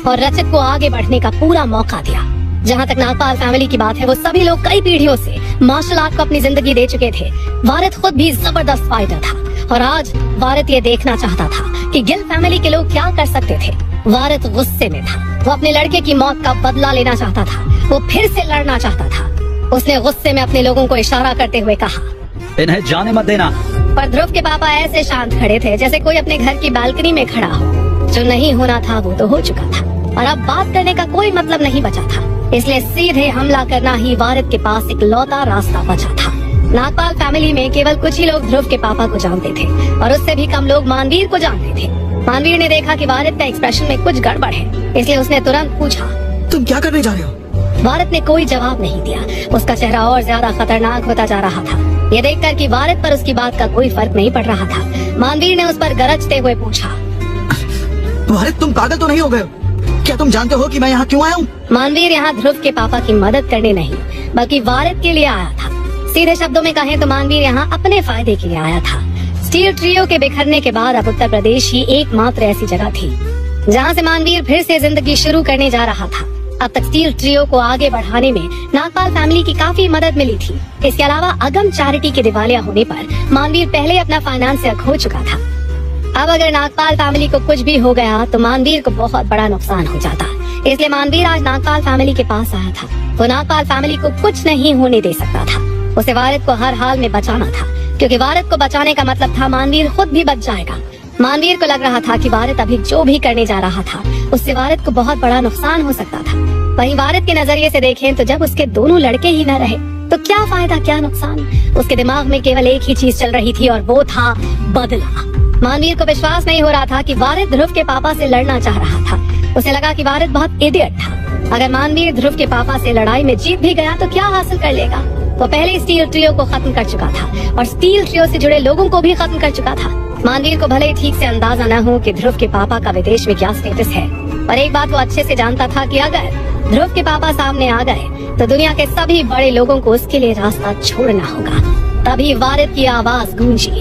और रचित को आगे बढ़ने का पूरा मौका दिया। जहाँ तक नागपाल फैमिली की बात है, वो सभी लोग कई पीढ़ियों से मार्शल आर्ट को अपनी जिंदगी दे चुके थे। वारिद खुद भी जबरदस्त फाइटर था और आज वारिद ये देखना चाहता था कि गिल फैमिली के लोग क्या कर सकते थे। वारिद गुस्से में था। वो अपने लड़के की मौत का बदला लेना चाहता था। वो फिर से लड़ना चाहता था। उसने गुस्से में अपने लोगों को इशारा करते हुए कहा, इन्हें जाने मत देना। पर ध्रुव के पापा ऐसे शांत खड़े थे जैसे कोई अपने घर की बालकनी में खड़ा हो। जो नहीं होना था वो तो हो चुका था और अब बात करने का कोई मतलब नहीं बचा था। इसलिए सीधे हमला करना ही वारिद के पास एक लौता रास्ता बचा था। नागपाल फैमिली में केवल कुछ ही लोग ध्रुव के पापा को जानते थे और उससे भी कम लोग मानवीर को जानते थे। मानवीर ने देखा कि वारिद का एक्सप्रेशन में कुछ गड़बड़ है, इसलिए उसने तुरंत पूछा, तुम क्या करने जा रहे हो? वारिद ने कोई जवाब नहीं दिया। उसका चेहरा और ज्यादा खतरनाक होता जा रहा था। ये देखकर कि वारिद पर उसकी बात का कोई फर्क नहीं पड़ रहा था, मानवीर ने उस पर गरजते हुए पूछा, वारिद तुम पागल तो नहीं हो गए? क्या तुम जानते हो कि मैं यहाँ क्यों आया हूँ? मानवीर यहाँ ध्रुव के पापा की मदद करने नहीं बल्कि वारिद के लिए आया था। सीधे शब्दों में कहें तो मानवीर यहाँ अपने फायदे के लिए आया था। स्टील ट्रियो के बिखरने के बाद अब उत्तर प्रदेश ही एकमात्र ऐसी जगह थी जहाँ से मानवीर फिर से जिंदगी शुरू करने जा रहा था। अब तक स्टील ट्रियो को आगे बढ़ाने में नागपाल फैमिली की काफी मदद मिली थी। इसके अलावा अगम चैरिटी के दिवालिया होने पर मानवीर पहले अपना फाइनेंशियल खो चुका था। अब अगर नागपाल फैमिली को कुछ भी हो गया तो मानवीर को बहुत बड़ा नुकसान हो जाता। इसलिए मानवीर आज नागपाल फैमिली के पास आया था। वो नागपाल फैमिली को कुछ नहीं होने दे सकता था। उसे वारिद को हर हाल में बचाना था, क्योंकि वारिद को बचाने का मतलब था मानवीर खुद भी बच जाएगा। मानवीर को लग रहा था कि वारिद अभी जो भी करने जा रहा था उससे वारिद को बहुत बड़ा नुकसान हो सकता था। वहीं वारिद के नजरिए से देखें तो जब उसके दोनों लड़के ही न रहे तो क्या फायदा, क्या नुकसान। उसके दिमाग में केवल एक ही चीज चल रही थी और वो था बदला। मानवीर को विश्वास नहीं हो रहा था कि वारिद ध्रुव के पापा से लड़ना चाह रहा था। उसे लगा कि वारिद बहुत इडियट था। अगर मानवीर ध्रुव के पापा से लड़ाई में जीत भी गया तो क्या हासिल कर लेगा? वो पहले स्टील ट्रियो को खत्म कर चुका था और स्टील ट्रियो से जुड़े लोगों को भी खत्म कर चुका था। मानवीर को भले ही ठीक से अंदाजा न हो कि ध्रुव के पापा का विदेश में क्या स्टेटस है, पर एक बात वो अच्छे से जानता था कि अगर ध्रुव के पापा सामने आ गए तो दुनिया के सभी बड़े लोगों को उसके लिए रास्ता छोड़ना होगा। तभी वारिद की आवाज गूंजी,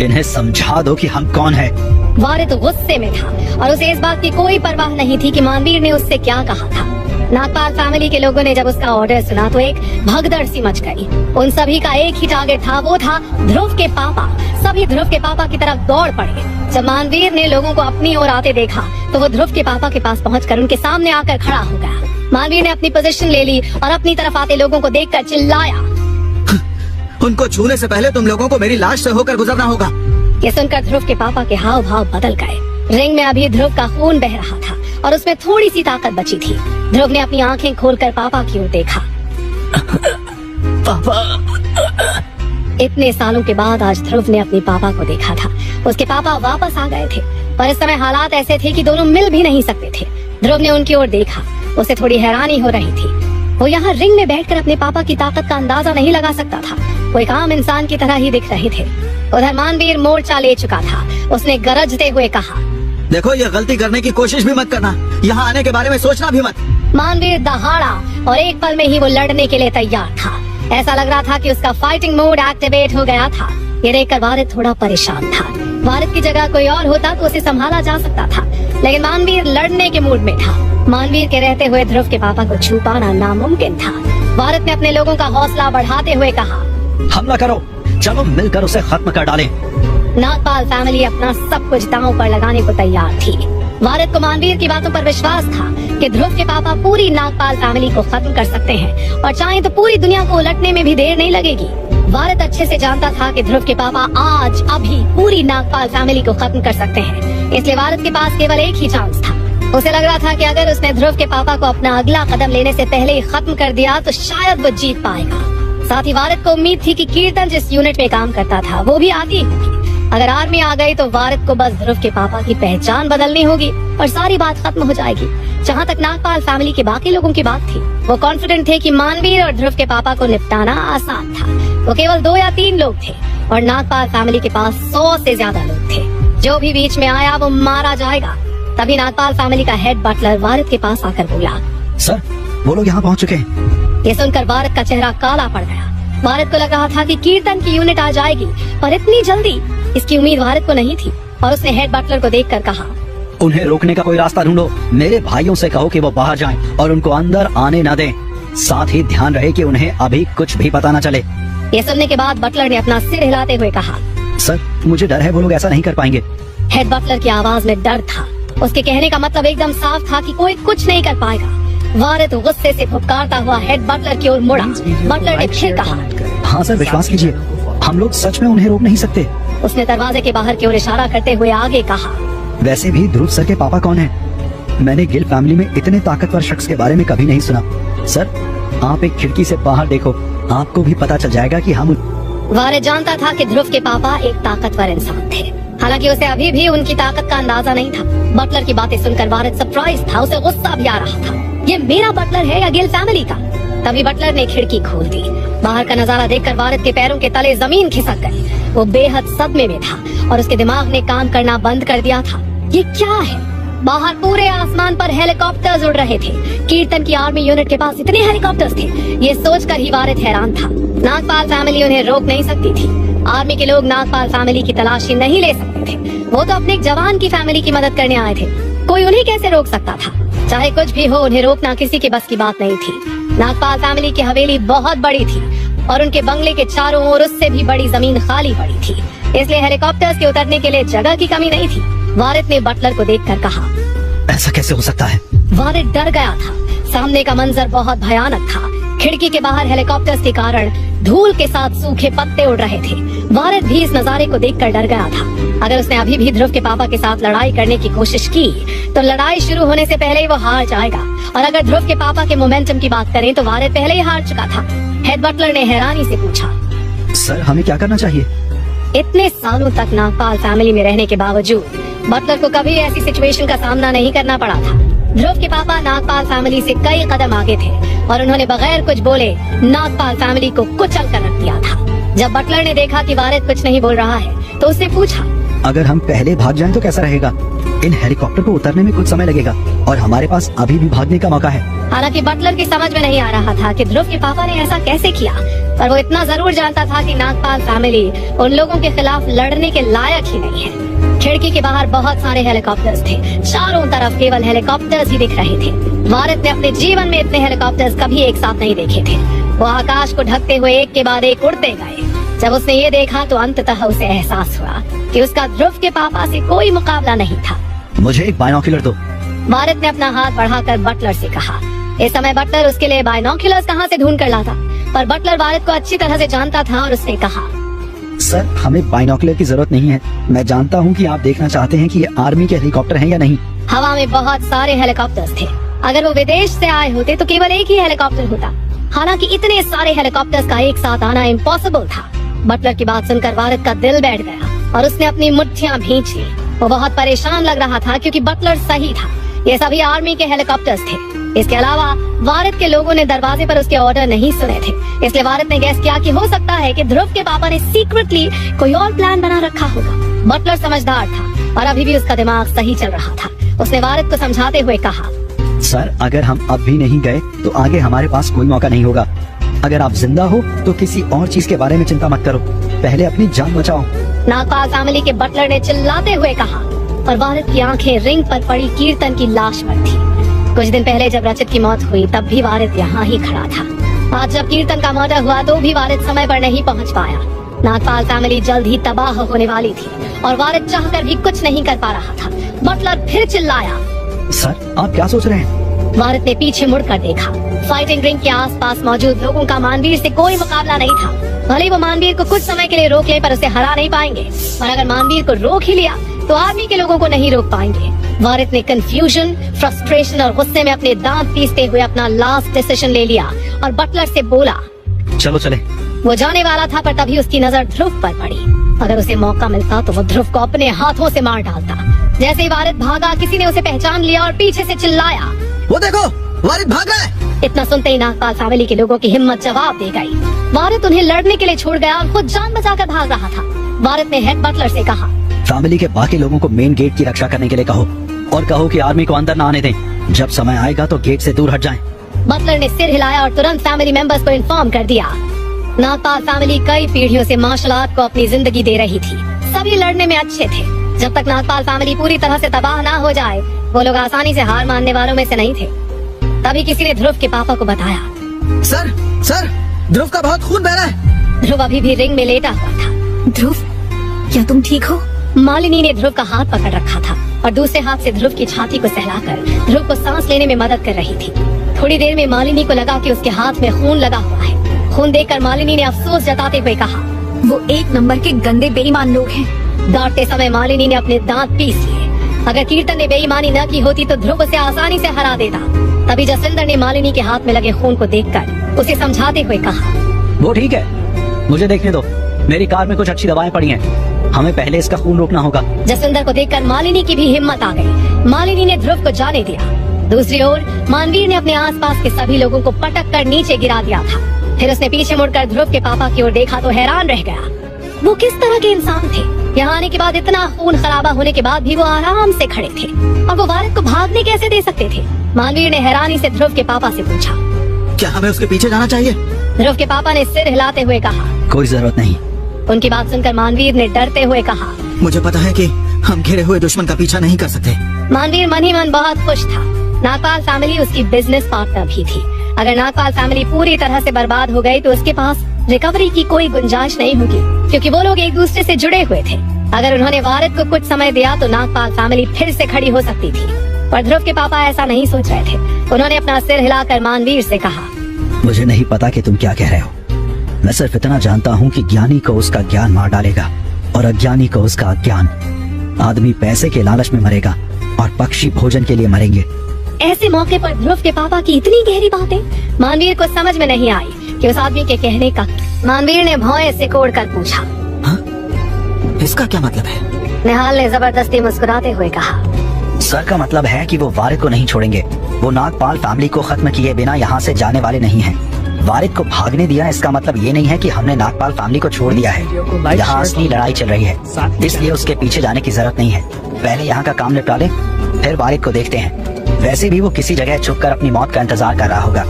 इन्हें समझा दो कि हम कौन है। वारिद गुस्से में था और उसे इस बात की कोई परवाह नहीं थी कि मानवीर ने उससे क्या कहा था। नागपाल फैमिली के लोगों ने जब उसका ऑर्डर सुना तो एक भगदड़ सी मच गई। उन सभी का एक ही टारगेट था, वो था ध्रुव के पापा। सभी ध्रुव के पापा की तरफ दौड़ पड़े। जब मानवीर ने लोगों को अपनी ओर आते देखा तो वो ध्रुव के पापा के पास पहुंचकर उनके सामने आकर खड़ा हो गया। मानवीर ने अपनी पोजीशन ले ली और अपनी तरफ आते लोगों को देखकर चिल्लाया, उनको छूने से पहले तुम लोगों को मेरी लाश से होकर गुजरना होगा। ये सुनकर ध्रुव के पापा के हाव भाव बदल गए। रिंग में अभी ध्रुव का खून बह रहा था और उसमें थोड़ी सी ताकत बची थी। ध्रुव ने अपनी आंखें खोलकर पापा की ओर देखा। पापा। इतने सालों के बाद आज ध्रुव ने अपने पापा को देखा था। उसके पापा वापस आ गए थे, पर इस समय हालात ऐसे थे कि दोनों मिल भी नहीं सकते थे। ध्रुव ने उनकी ओर देखा। उसे थोड़ी हैरानी हो रही थी। वो यहाँ रिंग में बैठकर अपने पापा की ताकत का अंदाजा नहीं लगा सकता था। वो एक आम इंसान की तरह ही दिख रहे थे। उधर मानवीर मोर्चा ले चुका था। उसने गरजते हुए कहा, देखो, ये गलती करने की कोशिश भी मत करना। यहाँ आने के बारे में सोचना भी मत। मानवीर दहाड़ा और एक पल में ही वो लड़ने के लिए तैयार था। ऐसा लग रहा था कि उसका फाइटिंग मोड एक्टिवेट हो गया था। ये देखकर वारिद थोड़ा परेशान था। वारिद की जगह कोई और होता तो उसे संभाला जा सकता था, लेकिन मानवीर लड़ने के मूड में था। मानवीर के रहते हुए ध्रुव के पापा को छू पाना नामुमकिन था। वारिद ने अपने लोगों का हौसला बढ़ाते हुए कहा, हमला करो, चलो मिलकर उसे खत्म कर डालें। नागपाल फैमिली अपना सब कुछ दांव पर लगाने को तैयार थी। वारिद को मानवीर की बातों पर विश्वास था कि ध्रुव के पापा पूरी नागपाल फैमिली को खत्म कर सकते हैं और चाहे तो पूरी दुनिया को उलटने में भी देर नहीं लगेगी। वारिद अच्छे से जानता था कि ध्रुव के पापा आज अभी पूरी नागपाल फैमिली को खत्म कर सकते हैं, इसलिए वारिद के पास केवल एक ही चांस था। उसे लग रहा था कि अगर उसने ध्रुव के पापा को अपना अगला कदम लेने से पहले ही खत्म कर दिया तो शायद वो जीत पाएगा। साथ ही वारिद को उम्मीद थी कि कीर्तन जिस यूनिट में काम करता था वो भी आती होगी। अगर आर्मी आ गई तो वारिद को बस ध्रुव के पापा की पहचान बदलनी होगी और सारी बात खत्म हो जाएगी। जहाँ तक नागपाल फैमिली के बाकी लोगों की बात थी, वो कॉन्फिडेंट थे कि मानवीर और ध्रुव के पापा को निपटाना आसान था। वो केवल 2 या 3 लोग थे और नागपाल फैमिली के पास 100 से ज्यादा लोग थे। जो भी बीच में आया वो मारा जाएगा। तभी नागपाल फैमिली का हेड बटलर वारिद के पास आकर बोला, सर, वो लोग यहाँ पहुँच चुके हैं। ये सुनकर वारिद का चेहरा काला पड़ गया। वारिद को लग रहा था कि कीर्तन की यूनिट आ जाएगी, पर इतनी जल्दी इसकी उम्मीद वारिद को नहीं थी और उसने हेड बटलर को देखकर कहा, उन्हें रोकने का कोई रास्ता ढूंढो। मेरे भाइयों से कहो कि वो बाहर जाएं और उनको अंदर आने न दें। साथ ही ध्यान रहे कि उन्हें अभी कुछ भी पता न चले। ये सुनने के बाद बटलर ने अपना सिर हिलाते हुए कहा, सर, मुझे डर है वो लोग ऐसा नहीं कर पाएंगे। हेड बटलर की आवाज में डर था। उसके कहने का मतलब एकदम साफ था कि कोई कुछ नहीं कर पाएगा। वारिद गुस्से से फुफकारता हुआ हेड बटलर की ओर मुड़ा। बटलर ने फिर कहा, हाँ सर, विश्वास कीजिए, हम लोग सच में उन्हें रोक नहीं सकते। उसने दरवाजे के बाहर की ओर इशारा करते हुए आगे कहा, वैसे भी ध्रुव सर के पापा कौन हैं? मैंने गिल फैमिली में इतने ताकतवर शख्स के बारे में कभी नहीं सुना। सर, आप एक खिड़की से बाहर देखो, आपको भी पता चल जाएगा कि हम। वारिद जानता था कि ध्रुव के पापा एक ताकतवर इंसान थे, हालांकि उसे अभी भी उनकी ताकत का अंदाजा नहीं था। बटलर की बातें सुनकर वारिद सरप्राइज था। उसे गुस्सा भी आ रहा था। ये मेरा बटलर है या गिल फैमिली का? तभी बटलर ने खिड़की खोल दी। बाहर का नजारा देखकर वारिद के पैरों के तले जमीन खिसक गई। वो बेहद सदमे में था और उसके दिमाग ने काम करना बंद कर दिया था। ये क्या है? बाहर पूरे आसमान पर हेलीकॉप्टर्स उड़ रहे थे। कीर्तन की आर्मी यूनिट के पास इतने हेलीकॉप्टर्स थे, ये सोचकर ही वारिद हैरान था। नागपाल फैमिली उन्हें रोक नहीं सकती थी। आर्मी के लोग नागपाल फैमिली की तलाशी नहीं ले सकते थे। वो तो अपने एक जवान की फैमिली की मदद करने आए थे। कोई उन्हें कैसे रोक सकता था? चाहे कुछ भी हो, उन्हें रोकना किसी के बस की बात नहीं थी। नागपाल फैमिली की हवेली बहुत बड़ी थी और उनके बंगले के चारों ओर उससे भी बड़ी जमीन खाली पड़ी थी, इसलिए हेलीकॉप्टर्स के उतरने के लिए जगह की कमी नहीं थी। वारिद ने बटलर को देखकर कहा, ऐसा कैसे हो सकता है? वारिद डर गया था। सामने का मंजर बहुत भयानक था। खिड़की के बाहर हेलीकॉप्टर्स के कारण धूल के साथ सूखे पत्ते उड़ रहे थे। वारिद भी इस नजारे को देखकर डर गया था। अगर उसने अभी भी ध्रुव के पापा के साथ लड़ाई करने की कोशिश की तो लड़ाई शुरू होने से पहले ही वो हार जाएगा, और अगर ध्रुव के पापा के मोमेंटम की बात करें तो वारिद पहले ही हार चुका था। हेड बटलर ने हैरानी से पूछा, सर, हमें क्या करना चाहिए? इतने सालों तक नागपाल फैमिली में रहने के बावजूद बटलर को कभी ऐसी सिचुएशन का सामना नहीं करना पड़ा था। ध्रुव के पापा नागपाल फैमिली से कई कदम आगे थे और उन्होंने बगैर कुछ बोले नागपाल फैमिली को कुचल कर रख दिया था। जब बटलर ने देखा कि वारिद कुछ नहीं बोल रहा है तो उसने पूछा, अगर हम पहले भाग जाएं तो कैसा रहेगा? इन हेलीकॉप्टर को उतरने में कुछ समय लगेगा और हमारे पास अभी भी भागने का मौका है। हालांकि बटलर की समझ में नहीं आ रहा था कि ध्रुव के पापा ने ऐसा कैसे किया, पर वो इतना जरूर जानता था कि नागपाल फैमिली उन लोगों के खिलाफ लड़ने के लायक ही नहीं है। खिड़की के बाहर बहुत सारे हेलीकॉप्टर्स थे, चारों तरफ केवल हेलीकॉप्टर्स ही दिख रहे थे। वारिद ने अपने जीवन में इतने हेलीकॉप्टर्स कभी एक साथ नहीं देखे थे। वो आकाश को ढकते हुए एक के बाद एक उड़ते गए। जब उसने ये देखा तो अंततः उसे एहसास हुआ कि उसका ध्रुव के पापा से कोई मुकाबला नहीं था। मुझे एक बाइनोक्यूलर दो। वारिद ने अपना हाथ बढ़ाकर बटलर से कहा। इस समय बटलर उसके लिए बाइनोक्यूलर्स कहाँ से ढूंढ कर लाता, पर बटलर वारिद को अच्छी तरह से जानता था और उसने कहा, सर हमें बाइनोक्यूलर की जरूरत नहीं है। मैं जानता हूँ कि आप देखना चाहते हैं कि ये आर्मी के हेलीकॉप्टर हैं या नहीं। हवा में बहुत सारे हेलीकॉप्टर्स थे। अगर वो विदेश से आए होते तो केवल एक ही हेलीकॉप्टर होता। हालांकि इतने सारे हेलीकॉप्टर्स का एक साथ आना इम्पॉसिबल था। बटलर की बात सुनकर वारिद का दिल बैठ गया और उसने अपनी मुट्ठियां भींच ली। वो बहुत परेशान लग रहा था क्योंकि बटलर सही था, ये सभी आर्मी के हेलीकॉप्टर्स थे। इसके अलावा वारिद के लोगों ने दरवाजे पर उसके ऑर्डर नहीं सुने थे, इसलिए वारिद ने गैस किया कि हो सकता है कि ध्रुव के पापा ने सीक्रेटली कोई और प्लान बना रखा होगा। बटलर समझदार था और अभी भी उसका दिमाग सही चल रहा था। उसने वारिद को समझाते हुए कहा, सर अगर हम अब भी नहीं गए तो आगे हमारे पास कोई मौका नहीं होगा। अगर आप जिंदा हो तो किसी और चीज के बारे में चिंता मत करो, पहले अपनी जान बचाओ। नागपाल फैमिली के बटलर ने चिल्लाते हुए कहा और वारिद की आंखें रिंग पर पड़ी कीर्तन की लाश पर थी। कुछ दिन पहले जब रचित की मौत हुई तब भी वारिद यहाँ ही खड़ा था। आज जब कीर्तन का मर्डर हुआ तो भी वारिद समय पर नहीं पहुँच पाया। नागपाल फैमिली जल्द ही तबाह होने वाली थी और वारिद चाहकर भी कुछ नहीं कर पा रहा था। बटलर फिर चिल्लाया, सर आप क्या सोच रहे हैं? वारिद ने पीछे मुड़कर देखा। फाइटिंग रिंग के आसपास मौजूद लोगों का मानवीर से कोई मुकाबला नहीं था। भले वो मानवीर को कुछ समय के लिए रोक ले पर उसे हरा नहीं पाएंगे, और अगर मानवीर को रोक ही लिया तो आर्मी के लोगों को नहीं रोक पाएंगे। वारिद ने कंफ्यूजन, फ्रस्ट्रेशन और गुस्से में अपने दांत पीसते हुए अपना लास्ट डिसीजन ले लिया और बटलर से बोला, चलो चले। वो जाने वाला था पर तभी उसकी नजर ध्रुव पर पड़ी। अगर उसे मौका मिलता तो वो ध्रुव को अपने हाथों से मार डालता। जैसे ही वारिद भागा किसी ने उसे पहचान लिया और पीछे से चिल्लाया, वो देखो वारिद भाग रहा है। इतना सुनते ही नागपाल फैमिली के लोगों की हिम्मत जवाब दे गई। वारिद उन्हें लड़ने के लिए छोड़ गया और खुद जान बचाकर भाग रहा था। वारिद ने हेड बटलर से कहा, फैमिली के बाकी लोगों को मेन गेट की रक्षा करने के लिए कहो और कहो कि आर्मी को अंदर न आने दें। जब समय आएगा तो गेट से दूर हट जाएं। बटलर ने सिर हिलाया और तुरंत फैमिली मेंबर्स को इन्फॉर्म कर दिया। नागपाल फैमिली कई पीढ़ियों से मार्शल आर्ट को अपनी जिंदगी दे रही थी। सभी लड़ने में अच्छे थे। जब तक नागपाल फैमिली पूरी तरह से तबाह ना हो जाए वो लोग आसानी से हार मानने वालों में से नहीं थे। तभी किसी ने ध्रुव के पापा को बताया, सर ध्रुव का बहुत खून बह रहा है। ध्रुव अभी भी रिंग में लेटा हुआ था। ध्रुव, क्या तुम ठीक हो? मालिनी ने ध्रुव का हाथ पकड़ रखा था और दूसरे हाथ से ध्रुव की छाती को सहलाकर ध्रुव को सांस लेने में मदद कर रही थी। थोड़ी देर में मालिनी को लगा कि उसके हाथ में खून लगा हुआ है। खून देखकर मालिनी ने अफसोस जताते हुए कहा, वो एक नंबर के गंदे बेईमान लोग हैं। दौड़ते समय मालिनी ने अपने दांत पीस लिए। अगर कीर्तन ने बेईमानी न की होती तो ध्रुव उसे आसानी से हरा देता। तभी जसविंदर ने मालिनी के हाथ में लगे खून को देखकर उसे समझाते हुए कहा, वो ठीक है, मुझे देखने दो। मेरी कार में कुछ अच्छी दवाएं पड़ी हैं। हमें पहले इसका खून रोकना होगा। जसविंदर को देखकर मालिनी की भी हिम्मत आ गई। मालिनी ने ध्रुव को जाने दिया। दूसरी ओर मानवीर ने अपने आसपास के सभी लोगों को पटक कर नीचे गिरा दिया था। फिर उसने पीछे मुड़कर ध्रुव के पापा की ओर देखा तो हैरान रह गया। वो किस तरह के इंसान थे? यहाँ आने के बाद इतना खून खराबा होने के बाद भी वो आराम से खड़े थे और वो वारिद को भागने कैसे दे सकते थे? मानवीर ने हैरानी से ध्रुव के पापा से पूछा, क्या हमें उसके पीछे जाना चाहिए? ध्रुव के पापा ने सिर हिलाते हुए कहा, कोई जरूरत नहीं। उनकी बात सुनकर मानवीर ने डरते हुए कहा, मुझे पता है कि हम घिरे हुए दुश्मन का पीछा नहीं कर सकते। मानवीर मन ही मन बहुत खुश था। नागपाल फैमिली उसकी बिजनेस पार्टनर भी थी। अगर नागपाल फैमिली पूरी तरह से बर्बाद हो गई तो उसके पास रिकवरी की कोई गुंजाइश नहीं होगी, क्योंकि वो लोग एक दूसरे से जुड़े हुए थे। अगर उन्होंने वारिद को कुछ समय दिया तो नागपाल फैमिली फिर से खड़ी हो सकती थी। पर ध्रुव के पापा ऐसा नहीं सोच रहे थे। उन्होंने अपना सिर हिलाकर मानवीर से कहा, मुझे नहीं पता कि तुम क्या कह रहे हो। मैं सिर्फ इतना जानता हूँ कि ज्ञानी को उसका ज्ञान मार डालेगा और अज्ञानी को उसका अज्ञान। आदमी पैसे के लालच में मरेगा और पक्षी भोजन के लिए मरेंगे। ऐसे मौके पर ध्रुव के पापा की इतनी गहरी बातें मानवीर को समझ में नहीं आई कि उस आदमी के कहने का। मानवीर ने भौं से कोड़ कर पूछा, हाँ? इसका क्या मतलब है? निहाल ने जबरदस्ती मुस्कुराते हुए कहा, सर का मतलब है कि वो वारिद को नहीं छोड़ेंगे। वो नागपाल फैमिली को खत्म किए बिना यहाँ से जाने वाले नहीं हैं। वारिद को भागने दिया इसका मतलब ये नहीं है कि हमने नागपाल फैमिली को छोड़ दिया है। यहाँ असली लड़ाई चल रही है, इसलिए उसके पीछे जाने की जरूरत नहीं है। पहले यहाँ का काम निपटा ले, फिर वारिद को देखते हैं। वैसे भी वो किसी जगह छुप कर अपनी मौत का इंतजार कर रहा होगा।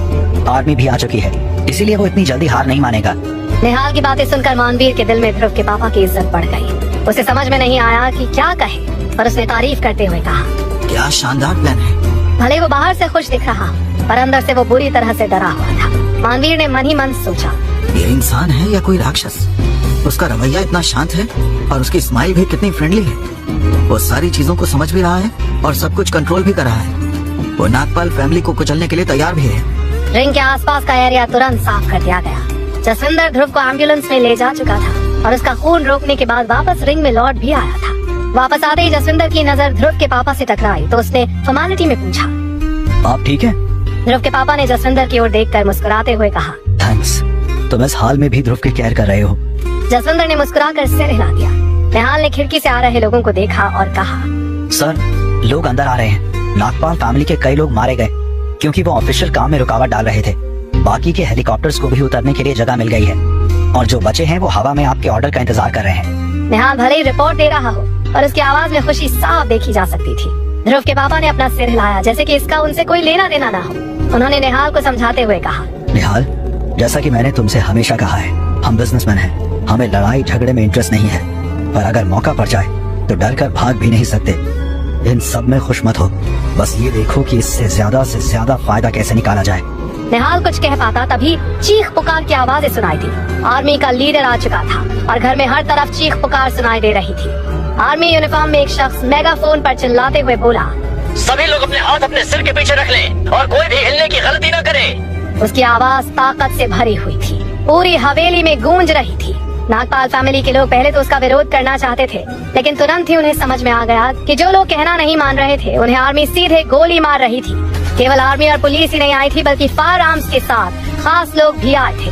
आर्मी भी आ चुकी है, इसीलिए वो इतनी जल्दी हार नहीं मानेगा। निहाल की बातें सुनकर मानवीर के दिल में ध्रुव के पापा की इज्जत बढ़ गई। उसे समझ में नहीं आया कि क्या कहे, पर उसने तारीफ करते हुए कहा, क्या शानदार प्लान है। भले वो बाहर से खुश दिख रहा, पर अंदर से वो बुरी तरह से डरा हुआ था। मानवीर ने मन ही मन सोचा, ये इंसान है या कोई राक्षस। उसका रवैया इतना शांत है और उसकी स्माइल भी कितनी फ्रेंडली है। वो सारी चीजों को समझ भी रहा है और सब कुछ कंट्रोल भी कर रहा है। वो नागपाल फैमिली को कुचलने के लिए तैयार भी है। रिंग के आसपास का एरिया तुरंत साफ कर दिया गया। जसविंदर ध्रुव को एम्बुलेंस में ले जा चुका था और उसका खून रोकने के बाद वापस रिंग में लौट भी आया था। वापस आते ही जसविंदर की नजर ध्रुव के पापा से टकराई तो उसने फॉर्मेलिटी में पूछा, आप ठीक है? ध्रुव के पापा ने जसविंदर की ओर देखकर मुस्कुराते हुए कहा, थैंक्स, तुम इस हाल में भी ध्रुव की केयर कर रहे हो। जसविंदर ने मुस्कुराकर सिर हिला दिया। निहाल ने खिड़की से आ रहे लोगों को देखा और कहा, सर, लोग अंदर आ रहे हैं। नागपाल फैमिली के कई लोग मारे गए क्योंकि वो ऑफिशियल काम में रुकावट डाल रहे थे। बाकी के हेलीकॉप्टर्स को भी उतरने के लिए जगह मिल गई है और जो बचे हैं वो हवा में आपके ऑर्डर का इंतजार कर रहे हैं। निहाल भले ही रिपोर्ट दे रहा हो और उसकी आवाज में खुशी साफ देखी जा सकती थी। ध्रुव के पापा ने अपना सिर हिलाया जैसे कि इसका उनसे कोई लेना देना ना हो। उन्होंने निहाल को समझाते हुए कहा, निहाल, जैसा कि मैंने तुमसे हमेशा कहा है, हम बिजनेसमैन हैं, हमें लड़ाई झगड़े में इंटरेस्ट नहीं है, पर अगर मौका पड़ जाए तो डर कर भाग भी नहीं सकते। इन सब में खुश मत हो, बस ये देखो कि इससे से ज्यादा फायदा कैसे निकाला जाए। निहाल कुछ कह पाता तभी चीख पुकार की आवाजें सुनाई दी। आर्मी का लीडर आ चुका था और घर में हर तरफ चीख पुकार सुनाई दे रही थी। आर्मी यूनिफॉर्म में एक शख्स मेगाफोन पर चिल्लाते हुए बोला, सभी लोग अपने हाथ अपने सिर के पीछे रख लें और कोई भी हिलने की गलती न करे। उसकी आवाज ताकत से भरी हुई थी, पूरी हवेली में गूंज रही थी। नागपाल फैमिली के लोग पहले तो उसका विरोध करना चाहते थे, लेकिन तुरंत ही उन्हें समझ में आ गया कि जो लोग कहना नहीं मान रहे थे उन्हें आर्मी सीधे गोली मार रही थी। केवल आर्मी और पुलिस ही नहीं आई थी, बल्कि फायर आर्म्स के साथ खास लोग भी आए थे।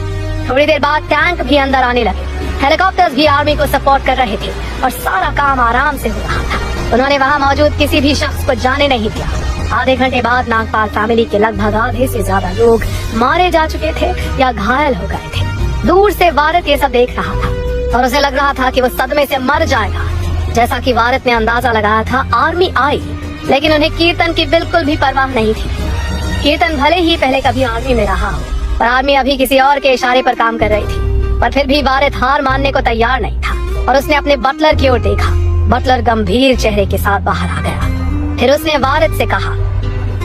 थोड़ी देर बाद टैंक भी अंदर आने लगे। हेलीकॉप्टर्स भी आर्मी को सपोर्ट कर रहे थे और सारा काम आराम से हो रहा था। उन्होंने वहाँ मौजूद किसी भी शख्स को जाने नहीं दिया। आधे घंटे बाद नागपाल फैमिली के लगभग आधे से ज्यादा लोग मारे जा चुके थे या घायल हो गए थे। दूर से वारिद ये सब देख रहा था और उसे लग रहा था कि वो सदमे से मर जाएगा। जैसा कि वारिद ने अंदाजा लगाया था, आर्मी आई, लेकिन उन्हें कीर्तन की बिल्कुल भी परवाह नहीं थी। कीर्तन भले ही पहले कभी आर्मी में रहा हो, पर आर्मी अभी किसी और के इशारे पर काम कर रही थी। पर फिर भी वारिद हार मानने को तैयार नहीं था और उसने अपने बटलर की ओर देखा। बटलर गंभीर चेहरे के साथ बाहर आ गया। फिर उसने वारिद से कहा,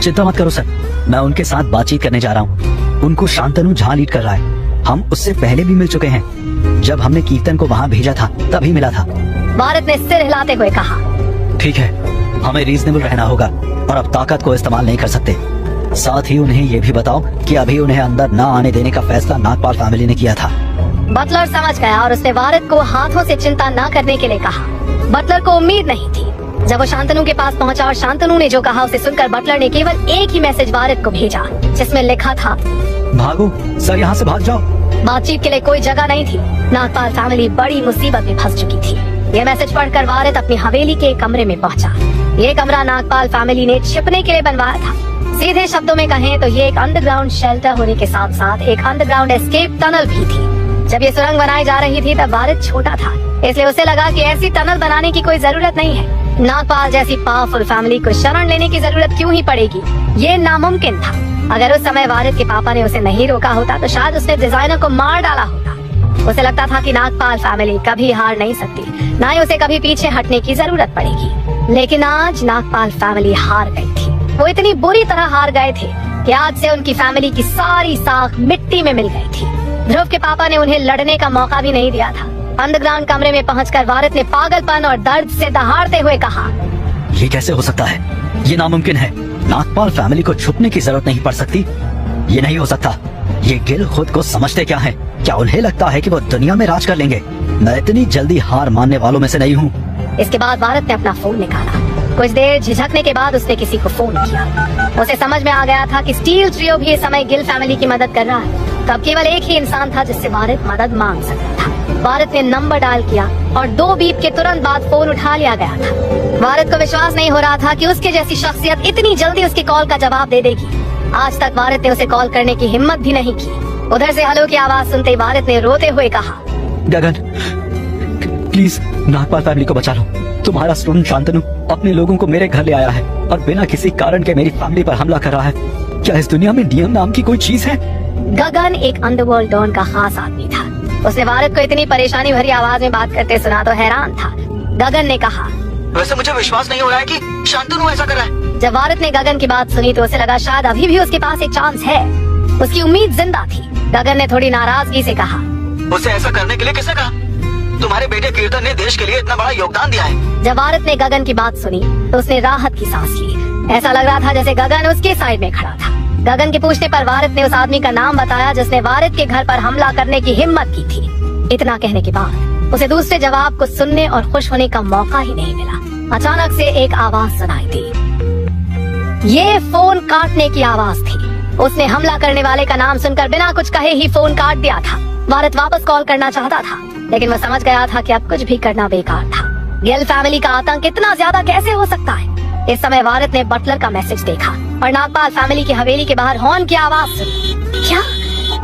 चिंता मत करो सर, मैं उनके साथ बातचीत करने जा रहा हूँ। उनको शांतनु झा लीड कर रहा है। हम उससे पहले भी मिल चुके हैं। जब हमने कीर्तन को वहाँ भेजा था तभी मिला था। वारिद ने सिर हिलाते हुए कहा, ठीक है, हमें रीजनेबल रहना होगा और अब ताकत को इस्तेमाल नहीं कर सकते। साथ ही उन्हें ये भी बताओ कि अभी उन्हें अंदर न आने देने का फैसला नागपाल फैमिली ने किया था। बटलर समझ गया और उसने वारिद को हाथों से चिंता न करने के लिए कहा। बटलर को उम्मीद नहीं थी। जब वो शांतनु के पास पहुंचा और शांतनु ने जो कहा उसे सुनकर बटलर ने केवल एक ही मैसेज वारिद को भेजा, जिसमें लिखा था, भागो सर, यहाँ से भाग जाओ। बातचीत के लिए कोई जगह नहीं थी। नागपाल फैमिली बड़ी मुसीबत में फंस चुकी थी। यह मैसेज पढ़कर वारिद अपनी हवेली के एक कमरे में पहुंचा। ये कमरा नागपाल फैमिली ने छिपने के लिए बनवाया था। सीधे शब्दों में कहें तो ये एक अंडरग्राउंड शेल्टर होने के साथ साथ एक अंडरग्राउंड एस्केप टनल भी थी। जब ये सुरंग बनाई जा रही थी तब वारिद छोटा था, इसलिए उसे लगा कि ऐसी टनल बनाने की कोई जरूरत नहीं है। नागपाल जैसी पावरफुल फैमिली को शरण लेने की जरूरत क्यों ही पड़ेगी, ये नामुमकिन था। अगर उस समय वारिद के पापा ने उसे नहीं रोका होता तो शायद उसने डिजाइनर को मार डाला होता। उसे लगता था कि नागपाल फैमिली कभी हार नहीं सकती, ना ही उसे कभी पीछे हटने की जरूरत पड़ेगी। लेकिन आज नागपाल फैमिली हार गई थी। वो इतनी बुरी तरह हार गए थे कि आज से उनकी फैमिली की सारी साख मिट्टी में मिल गई थी। ध्रुव के पापा ने उन्हें लड़ने का मौका भी नहीं दिया था। अंडरग्राउंड कमरे में पहुंचकर वारिद ने पागलपन और दर्द से दहाड़ते हुए कहा, ये कैसे हो सकता है? ये नामुमकिन है। नागपाल फैमिली को छुपने की जरूरत नहीं पड़ सकती। ये नहीं हो सकता। ये गिल खुद को समझते क्या है? क्या उन्हें लगता है कि वो दुनिया में राज कर लेंगे? मैं इतनी जल्दी हार मानने वालों में से नहीं हूँ। इसके बाद वारिद ने अपना फोन निकाला। कुछ देर झिझकने के बाद उसने किसी को फोन किया। उसे समझ में आ गया था कि स्टील ट्रियो भी इस समय गिल फैमिली की मदद कर रहा है। तब केवल एक ही इंसान था जिससे वारिद मदद मांग सकता था। भारत ने नंबर डायल किया और 2 बीप के तुरंत बाद फोन उठा लिया गया था। भारत को विश्वास नहीं हो रहा था कि उसके जैसी शख्सियत इतनी जल्दी उसकी कॉल का जवाब दे देगी। आज तक भारत ने उसे कॉल करने की हिम्मत भी नहीं की। उधर से हेलो की आवाज सुनते ही भारत ने रोते हुए कहा, गगन प्लीज नागपाल फैमिली को बचा लो। तुम्हारा स्टूडेंट शांतनु अपने लोगों को मेरे घर ले आया है और बिना किसी कारण के मेरी फैमिली पर हमला कर रहा है। क्या इस दुनिया में नियम नाम की कोई चीज है? गगन एक अंडरवर्ल्ड डॉन का खास आदमी था। उसने भारत को इतनी परेशानी भरी आवाज में बात करते सुना तो हैरान था। गगन ने कहा, वैसे मुझे विश्वास नहीं हो रहा है कि शांतनु ऐसा कर रहा है। जब भारत ने गगन की बात सुनी तो उसे लगा शायद अभी भी उसके पास एक चांस है। उसकी उम्मीद जिंदा थी। गगन ने थोड़ी नाराजगी से कहा, उसे ऐसा करने के लिए किसने कहा? तुम्हारे बेटे कीर्तन ने देश के लिए इतना बड़ा योगदान दिया है। जब भारत ने गगन की बात सुनी तो उसने राहत की सांस ली। ऐसा लग रहा था जैसे गगन उसके साइड में खड़ा था। गगन के पूछने पर भारत ने उस आदमी का नाम बताया जिसने भारत के घर पर हमला करने की हिम्मत की थी। इतना कहने के बाद उसे दूसरे जवाब को सुनने और खुश होने का मौका ही नहीं मिला। अचानक से एक आवाज सुनाई दी। ये फोन काटने की आवाज थी। उसने हमला करने वाले का नाम सुनकर बिना कुछ कहे ही फोन काट दिया था। भारत वापस कॉल करना चाहता था लेकिन वह समझ गया था कि अब कुछ भी करना बेकार था। गिल फैमिली का आतंक इतना ज्यादा कैसे हो सकता है? इस समय भारत ने बटलर का मैसेज देखा और नागपाल फैमिली की हवेली के बाहर हॉर्न की आवाज सुनी। क्या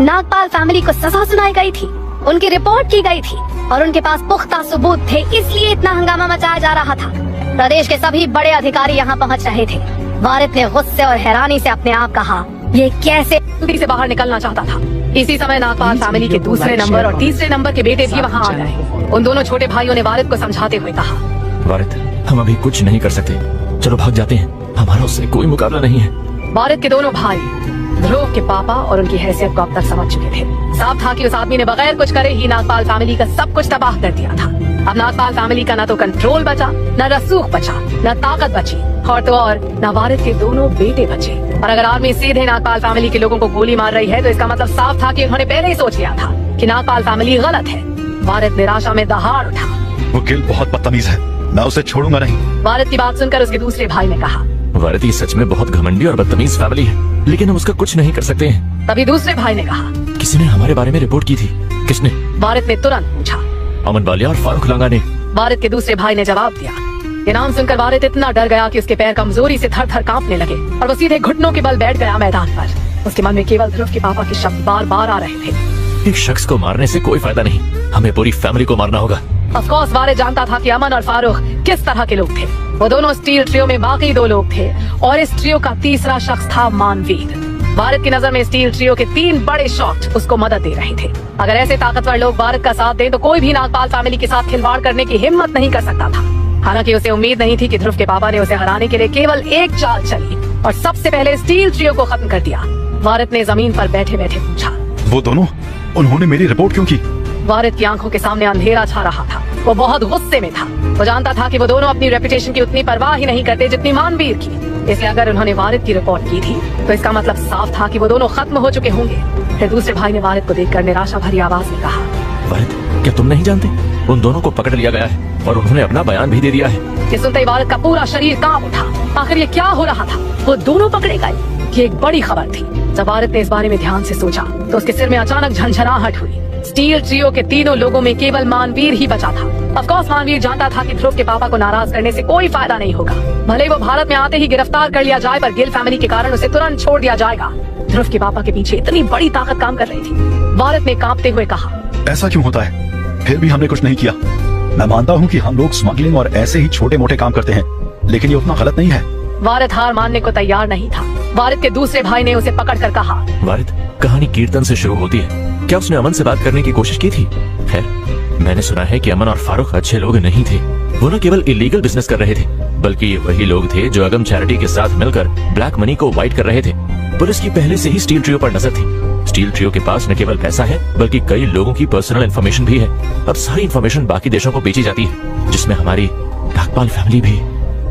नागपाल फैमिली को सजा सुनाई गई थी? उनकी रिपोर्ट की गई थी और उनके पास पुख्ता सबूत थे, इसलिए इतना हंगामा मचाया जा रहा था। प्रदेश के सभी बड़े अधिकारी यहाँ पहुँच रहे थे। भारत ने गुस्से और हैरानी से अपने आप कहा, ये कैसे से बाहर निकलना चाहता था। इसी समय नागपाल फैमिली के दूसरे नंबर और तीसरे नंबर के बेटे भी वहाँ आ गए। उन दोनों छोटे भाइयों ने भारत को समझाते हुए कहा, भारत हम अभी कुछ नहीं कर सकते, चलो भाग जाते हैं, हमारा उससे कोई मुकाबला नहीं है। भारत के दोनों भाई ध्रुव के पापा और उनकी हैसियत को अब तक समझ चुके थे। साफ था कि उस आदमी ने बगैर कुछ करे ही नागपाल फैमिली का सब कुछ तबाह कर दिया था। अब नागपाल फैमिली का न तो कंट्रोल बचा, न रसूख बचा, न ताकत बची और तो और न भारत के दोनों बेटे बचे। और अगर आर्मी सीधे नागपाल फैमिली के लोगों को गोली मार रही है तो इसका मतलब साफ था कि उन्होंने पहले ही सोच लिया था कि नागपाल फैमिली गलत है। भारत निराशा में दहाड़ उठा। वो गिल बहुत बदतमीज है, मैं उसे छोड़ूंगा नहीं। भारत की बात सुनकर उसके दूसरे भाई ने कहा, भारत ये सच में बहुत घमंडी और बदतमीज फैमिली है, लेकिन हम उसका कुछ नहीं कर सकते हैं। तभी दूसरे भाई ने कहा, किसी ने हमारे बारे में रिपोर्ट की थी। किसने? भारत ने तुरंत पूछा। अमन बालिया और फारूक लांगा ने। भारत के दूसरे भाई ने जवाब दिया। ये नाम सुनकर भारत इतना डर गया कि उसके पैर कमजोरी से थर थर कांपने लगे और वो सीधे घुटनों के बल बैठ गया मैदान पर। उसके मन में केवल ध्रुव के पापा के शब्द बार बार आ रहे थे। एक शख्स को मारने से कोई फायदा नहीं, हमें पूरी फैमिली को मारना होगा। ऑफ कोर्स भारत जानता था कि अमन और फारूक किस तरह के लोग थे। वो दोनों स्टील ट्रियो में बाकी 2 लोग थे और इस ट्रियो का तीसरा शख्स था मानवीर। भारत की नजर में स्टील ट्रियो के 3 बड़े शॉट उसको मदद दे रहे थे। अगर ऐसे ताकतवर लोग भारत का साथ दें तो कोई भी नागपाल फैमिली के साथ खिलवाड़ करने की हिम्मत नहीं कर सकता था। हालांकि उसे उम्मीद नहीं थी कि ध्रुव के पापा ने उसे हराने के लिए केवल एक चाल चली और सबसे पहले स्टील ट्रियो को खत्म कर दिया। भारत ने जमीन पर बैठे बैठे पूछा, वो दोनों, उन्होंने मेरी रिपोर्ट क्यों की? भारत की आंखों के सामने अंधेरा छा रहा था। वो बहुत गुस्से में था। वो जानता था कि वो दोनों अपनी रेपुटेशन की उतनी परवाह ही नहीं करते जितनी मानवीर की। इसलिए अगर उन्होंने भारत की रिपोर्ट की थी तो इसका मतलब साफ था कि वो दोनों खत्म हो चुके होंगे। फिर दूसरे भाई ने भारत को देखकर निराशा भरी आवाज में कहा, भारत क्या तुम नहीं जानते? उन दोनों को पकड़ लिया गया है और उन्होंने अपना बयान भी दे दिया है। ये सुनते ही भारत का पूरा शरीर कांप उठा। आखिर ये क्या हो रहा था? वो दोनों पकड़े गए। ये एक बड़ी खबर थी। जब भारत ने इस बारे में ध्यान से सोचा तो उसके सिर में अचानक झंझनाहट हुई। स्टील ट्रियो के 3 लोगों में केवल मानवीर ही बचा था। ऑफ कोर्स मानवीर जानता था कि ध्रुव के पापा को नाराज करने से कोई फायदा नहीं होगा। भले वो भारत में आते ही गिरफ्तार कर लिया जाए पर गिल फैमिली के कारण उसे तुरंत छोड़ दिया जाएगा। ध्रुव के पापा के पीछे इतनी बड़ी ताकत काम कर रही थी। भारत ने कांपते हुए कहा, ऐसा क्यों होता है? फिर भी हमने कुछ नहीं किया। मैं मानता हूँ कि हम लोग स्मगलिंग और ऐसे ही छोटे मोटे काम करते हैं, लेकिन ये उतना गलत नहीं है। भारत हार मानने को तैयार नहीं था। भारत के दूसरे भाई ने उसे पकड़कर कहा, भारत कहानी कीर्तन से शुरू होती है। क्या उसने अमन से बात करने की कोशिश की थी? खैर, मैंने सुना है कि अमन और फारूक अच्छे लोग नहीं थे। वो न केवल इलीगल बिजनेस कर रहे थे बल्कि ये वही लोग थे जो अगम चैरिटी के साथ मिलकर ब्लैक मनी को वाइट कर रहे थे। पुलिस की पहले से ही स्टील ट्रियो पर नजर थी। स्टील ट्रियो के पास न केवल पैसा है बल्कि कई लोगों की पर्सनल इन्फॉर्मेशन भी है। अब सारी इन्फॉर्मेशन बाकी देशों को बेची जाती है, जिसमें हमारी नागपाल फैमिली भी।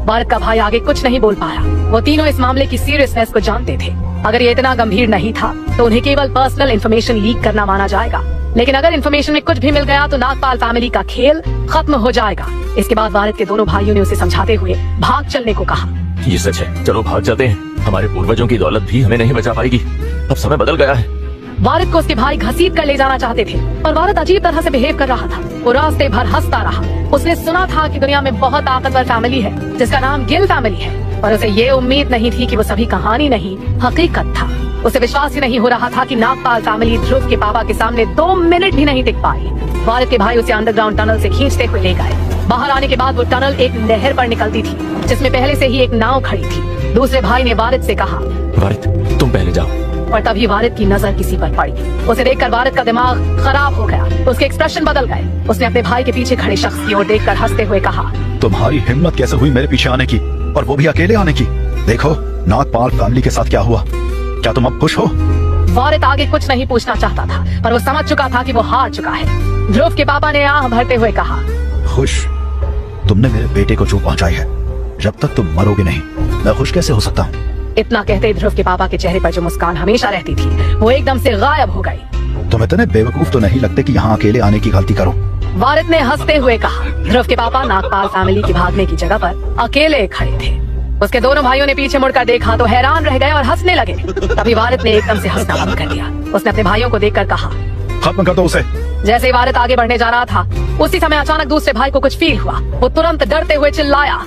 भारत का भाई आगे कुछ नहीं बोल पाया। वो तीनों इस मामले की सीरियसनेस को जानते थे। अगर ये इतना गंभीर नहीं था तो उन्हें केवल पर्सनल इन्फॉर्मेशन लीक करना माना जाएगा, लेकिन अगर इन्फॉर्मेशन में कुछ भी मिल गया तो नागपाल फैमिली का खेल खत्म हो जाएगा। इसके बाद भारत के दोनों भाइयों ने उसे समझाते हुए भाग चलने को कहा। ये सच है, चलो भाग चलते हैं। हमारे पूर्वजों की दौलत भी हमें नहीं बचा पाएगी। अब समय बदल गया है। वारिद को उसके भाई घसीट कर ले जाना चाहते थे, पर वारिद अजीब तरह से बिहेव कर रहा था। वो रास्ते भर हंसता रहा। उसने सुना था कि दुनिया में बहुत ताकतवर फैमिली है जिसका नाम गिल फैमिली है, पर उसे ये उम्मीद नहीं थी कि वो सभी कहानी नहीं हकीकत था। उसे विश्वास ही नहीं हो रहा था कि नागपाल फैमिली ध्रुव के पापा के सामने 2 मिनट भी नहीं टिक पाई। वारिद के भाई उसे अंडरग्राउंड टनल से खींचते हुए ले गए। बाहर आने के बाद वो टनल एक नहर पर निकलती थी जिसमें पहले से ही एक नाव खड़ी थी। दूसरे भाई ने वारिद से कहा, वारिद तुम पहले जाओ। और तभी वारिद की नजर किसी पर पड़ी। उसे देखकर वारिद का दिमाग खराब हो गया। उसके एक्सप्रेशन बदल गए। उसने अपने भाई के पीछे खड़े शख्स की ओर देखकर हंसते हुए कहा, तुम्हारी हिम्मत कैसे हुई मेरे पीछे आने की, और वो भी अकेले आने की? देखो नागपाल फैमिली के साथ क्या हुआ, क्या तुम अब खुश हो? वारिद आगे कुछ नहीं पूछना चाहता था, पर वो समझ चुका था कि वो हार चुका है। ध्रुव के पापा ने आह भरते हुए कहा, खुश? तुमने मेरे बेटे को जो पहुंचाई है, जब तक तुम मरोगे नहीं मैं खुश कैसे हो सकता हूँ? इतना कहते ही ध्रुव के पापा के चेहरे पर जो मुस्कान हमेशा रहती थी वो एकदम से गायब हो गई। तुम इतने बेवकूफ तो नहीं लगते कि यहाँ अकेले आने की गलती करो। वारिद ने हंसते हुए कहा। ध्रुव के पापा नागपाल फैमिली की भागने की जगह पर अकेले खड़े थे। उसके दोनों भाइयों ने पीछे मुड़कर देखा तो हैरान रह गए और हंसने लगे। तभी वारिद ने एकदम से हंसना बंद कर दिया। उसने अपने भाइयों को देखकर कहा, खत्म कर दो उसे। जैसे ही वारिद आगे बढ़ने जा रहा था उसी समय अचानक दूसरे भाई को कुछ फील हुआ। वो तुरंत डरते हुए चिल्लाया,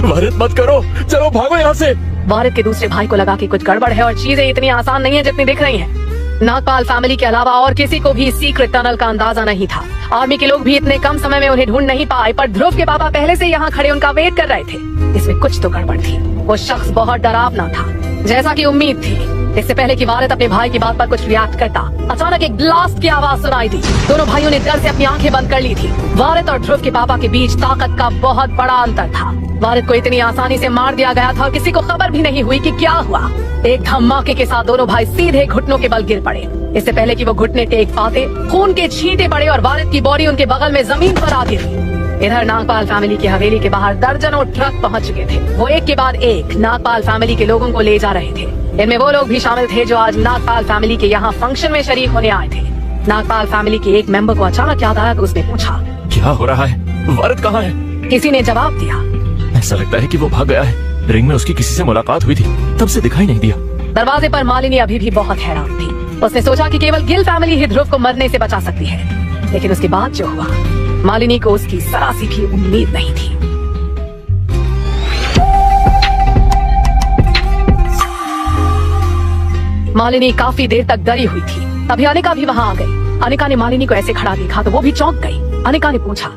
वारिद मत करो, चलो भागो यहाँ से। वारिद के दूसरे भाई को लगा कि कुछ गड़बड़ है और चीजें इतनी आसान नहीं है जितनी दिख रही हैं। नागपाल फैमिली के अलावा और किसी को भी सीक्रेट टनल का अंदाजा नहीं था। आर्मी के लोग भी इतने कम समय में उन्हें ढूंढ नहीं पाए, पर ध्रुव के पापा पहले से यहाँ खड़े उनका वेट कर रहे थे। इसमें कुछ तो गड़बड़ थी। वो शख्स बहुत डरावना था, जैसा कि उम्मीद थी। इससे पहले कि वारिद अपने भाई की बात पर कुछ रिएक्ट करता, अचानक एक ब्लास्ट की आवाज सुनाई दी। दोनों भाइयों ने डर से अपनी आंखें बंद कर ली थी। वारिद और ध्रुव के पापा के बीच ताकत का बहुत बड़ा अंतर था। वारिद को इतनी आसानी से मार दिया गया था और किसी को खबर भी नहीं हुई कि क्या हुआ। एक धमाके के साथ दोनों भाई सीधे घुटनों के बल गिर पड़े। इससे पहले कि वो घुटने टेक पाते, खून के छींटे पड़े और वारिद की बॉडी उनके बगल में जमीन पर आ गिरी। इधर नागपाल फैमिली की हवेली के बाहर दर्जनों ट्रक पहुंच चुके थे। वो एक के बाद एक नागपाल फैमिली के लोगों को ले जा रहे थे। इनमें वो लोग भी शामिल थे जो आज नागपाल फैमिली के यहाँ फंक्शन में शरीक होने आए थे। नागपाल फैमिली के एक मेंबर को अचानक याद आया तो उसने पूछा, क्या हो रहा है? वारिद कहाँ है? किसी ने जवाब दिया, ऐसा लगता है कि वो भाग गया है। रिंग में उसकी किसी से मुलाकात हुई थी, तब से दिखाई नहीं दिया। दरवाजे पर मालिनी अभी भी बहुत हैरान थी। उसने सोचा कि केवल गिल फैमिली ही ध्रुव को मरने से बचा सकती है, लेकिन उसके बाद जो हुआ, मालिनी को उसकी जरा सी भी उम्मीद नहीं थी। मालिनी काफी देर तक डरी हुई थी। तभी अनिका भी वहाँ आ गई। अनिका ने मालिनी को ऐसे खड़ा देखा तो वो भी चौंक गई। अनिका ने पूछा,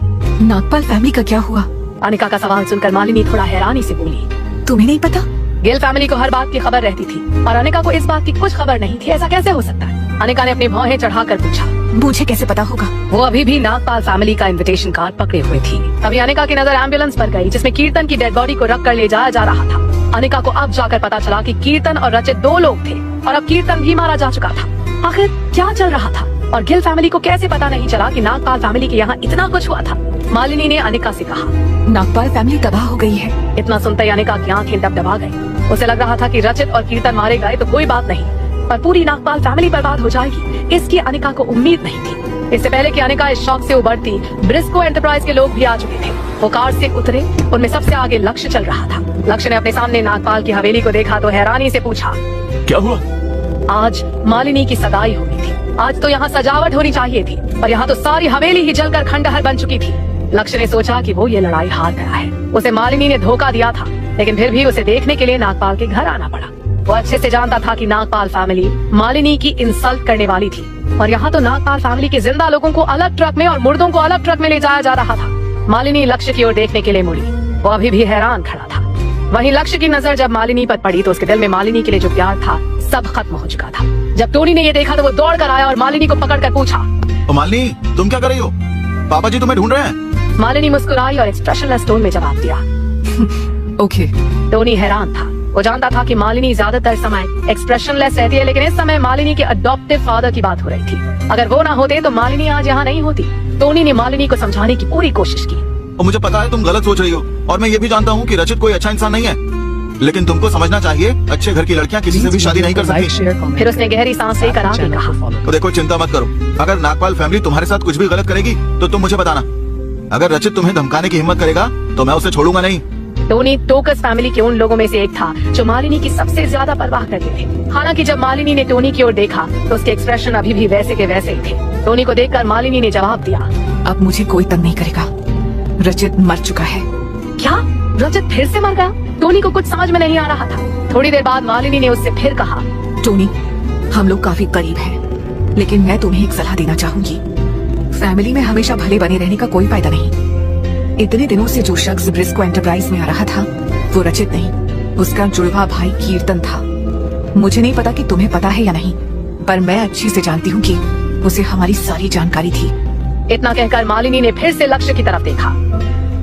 नागपाल फैमिली का क्या हुआ? अनिका का सवाल सुनकर मालिनी थोड़ा हैरानी से बोली, तुम्हें नहीं पता? गिल फैमिली को हर बात की खबर रहती थी और अनिका को इस बात की कुछ खबर नहीं थी। ऐसा कैसे हो सकता है? अनिका ने अपनी भौहें चढ़ाकर पूछा, मुझे कैसे पता होगा? वो अभी भी नागपाल फैमिली का इनविटेशन कार्ड पकड़े हुए थी। तभी अनिका की नजर एम्बुलेंस पर गई जिसमें कीर्तन की डेड बॉडी को रख कर ले जाया जा रहा था। अनिका को अब जाकर पता चला कि कीर्तन और रचित 2 लोग थे और अब कीर्तन भी मारा जा चुका था। आखिर क्या चल रहा था और गिल फैमिली को कैसे पता नहीं चला कि नागपाल फैमिली के यहाँ इतना कुछ हुआ था? मालिनी ने अनिका से कहा, नागपाल फैमिली तबाह हो गई है। इतना सुनते ही अनिका की आंखें डबडबा गई। उसे लग रहा था कि रचित और कीर्तन मारे गए तो कोई बात नहीं, पर पूरी नागपाल फैमिली बर्बाद हो जाएगी, इसकी अनिका को उम्मीद नहीं थी। इससे पहले कि अनिका इस शौक से उबरती, ब्रिस्को एंटरप्राइज के लोग भी आ चुके थे। वो कार से उतरे। उनमें सबसे आगे लक्ष्य चल रहा था। लक्ष्य ने अपने सामने नागपाल की हवेली को देखा तो हैरानी से पूछा, क्या हुआ? आज मालिनी की सगाई होनी थी। आज तो यहाँ सजावट होनी चाहिए थी, पर यहाँ तो सारी हवेली ही जलकर खंडहर बन चुकी थी। लक्ष्य ने सोचा कि वो ये लड़ाई हार गया है। उसे मालिनी ने धोखा दिया था, लेकिन फिर भी उसे देखने के लिए नागपाल के घर आना पड़ा। वो अच्छे से जानता था कि नागपाल फैमिली मालिनी की इंसल्ट करने वाली थी और यहाँ तो नागपाल फैमिली के जिंदा लोगों को अलग ट्रक में और मुर्दों को अलग ट्रक में ले जाया जा रहा था। मालिनी लक्ष्य की ओर देखने के लिए मुड़ी। वो अभी भी हैरान खड़ा था। वहीं लक्ष्य की नजर जब मालिनी पर पड़ी तो उसके दिल में मालिनी के लिए जो प्यार था सब खत्म हो चुका था। जब टोनी ने ये देखा तो वो दौड़ कर आया और मालिनी को पकड़कर पूछा, मालिनी तुम क्या कर रही हो? पापा जी तुम्हें ढूंढ रहे हैं। मालिनी मुस्कुराई और एक्सप्रेशनलेस टोन में जवाब दिया। ओके। टोनी हैरान था। वो जानता था कि मालिनी ज्यादातर समय एक्सप्रेशनलेस रहती है, लेकिन इस समय मालिनी के अडॉप्टिव फादर की बात हो रही थी। अगर वो ना होते तो मालिनी आज यहाँ नहीं होती। टोनी ने मालिनी को समझाने की पूरी कोशिश की। और मुझे पता है तुम गलत सोच रही हो और मैं ये भी जानता हूँ कि रचित कोई अच्छा इंसान नहीं है, लेकिन तुमको समझना चाहिए अच्छे घर की लड़कियाँ किसी से भी शादी नहीं कर सकती। फिर उसने गहरी सांस लेकर आगे कहा, तो देखो चिंता मत करो, अगर नागपाल फैमिली तुम्हारे साथ कुछ भी गलत करेगी तो तुम मुझे बताना। अगर रचित तुम्हें धमकाने की हिम्मत करेगा तो मैं उसे छोड़ूंगा नहीं। टोनी टोकस फैमिली के उन लोगों में से एक था जो मालिनी की सबसे ज्यादा परवाह करते थे। हालांकि जब मालिनी ने टोनी की ओर देखा तो उसके एक्सप्रेशन अभी भी वैसे के वैसे ही थे। टोनी को देखकर मालिनी ने जवाब दिया, अब मुझे कोई तंग नहीं करेगा, रचित मर चुका है। क्या रजत फिर से मर गया? टोनी को कुछ समझ में नहीं आ रहा था। थोड़ी देर बाद मालिनी ने उससे फिर कहा, टोनी, हम लोग काफी करीब हैं, लेकिन मैं तुम्हें एक सलाह देना चाहूंगी। फैमिली में हमेशा भले बने रहने का कोई फायदा नहीं। इतने दिनों से जो शख्स ब्रिस्को एंटरप्राइज में आ रहा था वो रचित नहीं, उसका जुड़वा भाई कीर्तन था। मुझे नहीं पता कि तुम्हें पता है या नहीं, पर मैं अच्छी से जानती हूँ कि उसे हमारी सारी जानकारी थी। इतना कहकर मालिनी ने फिर से लक्ष्य की तरफ देखा।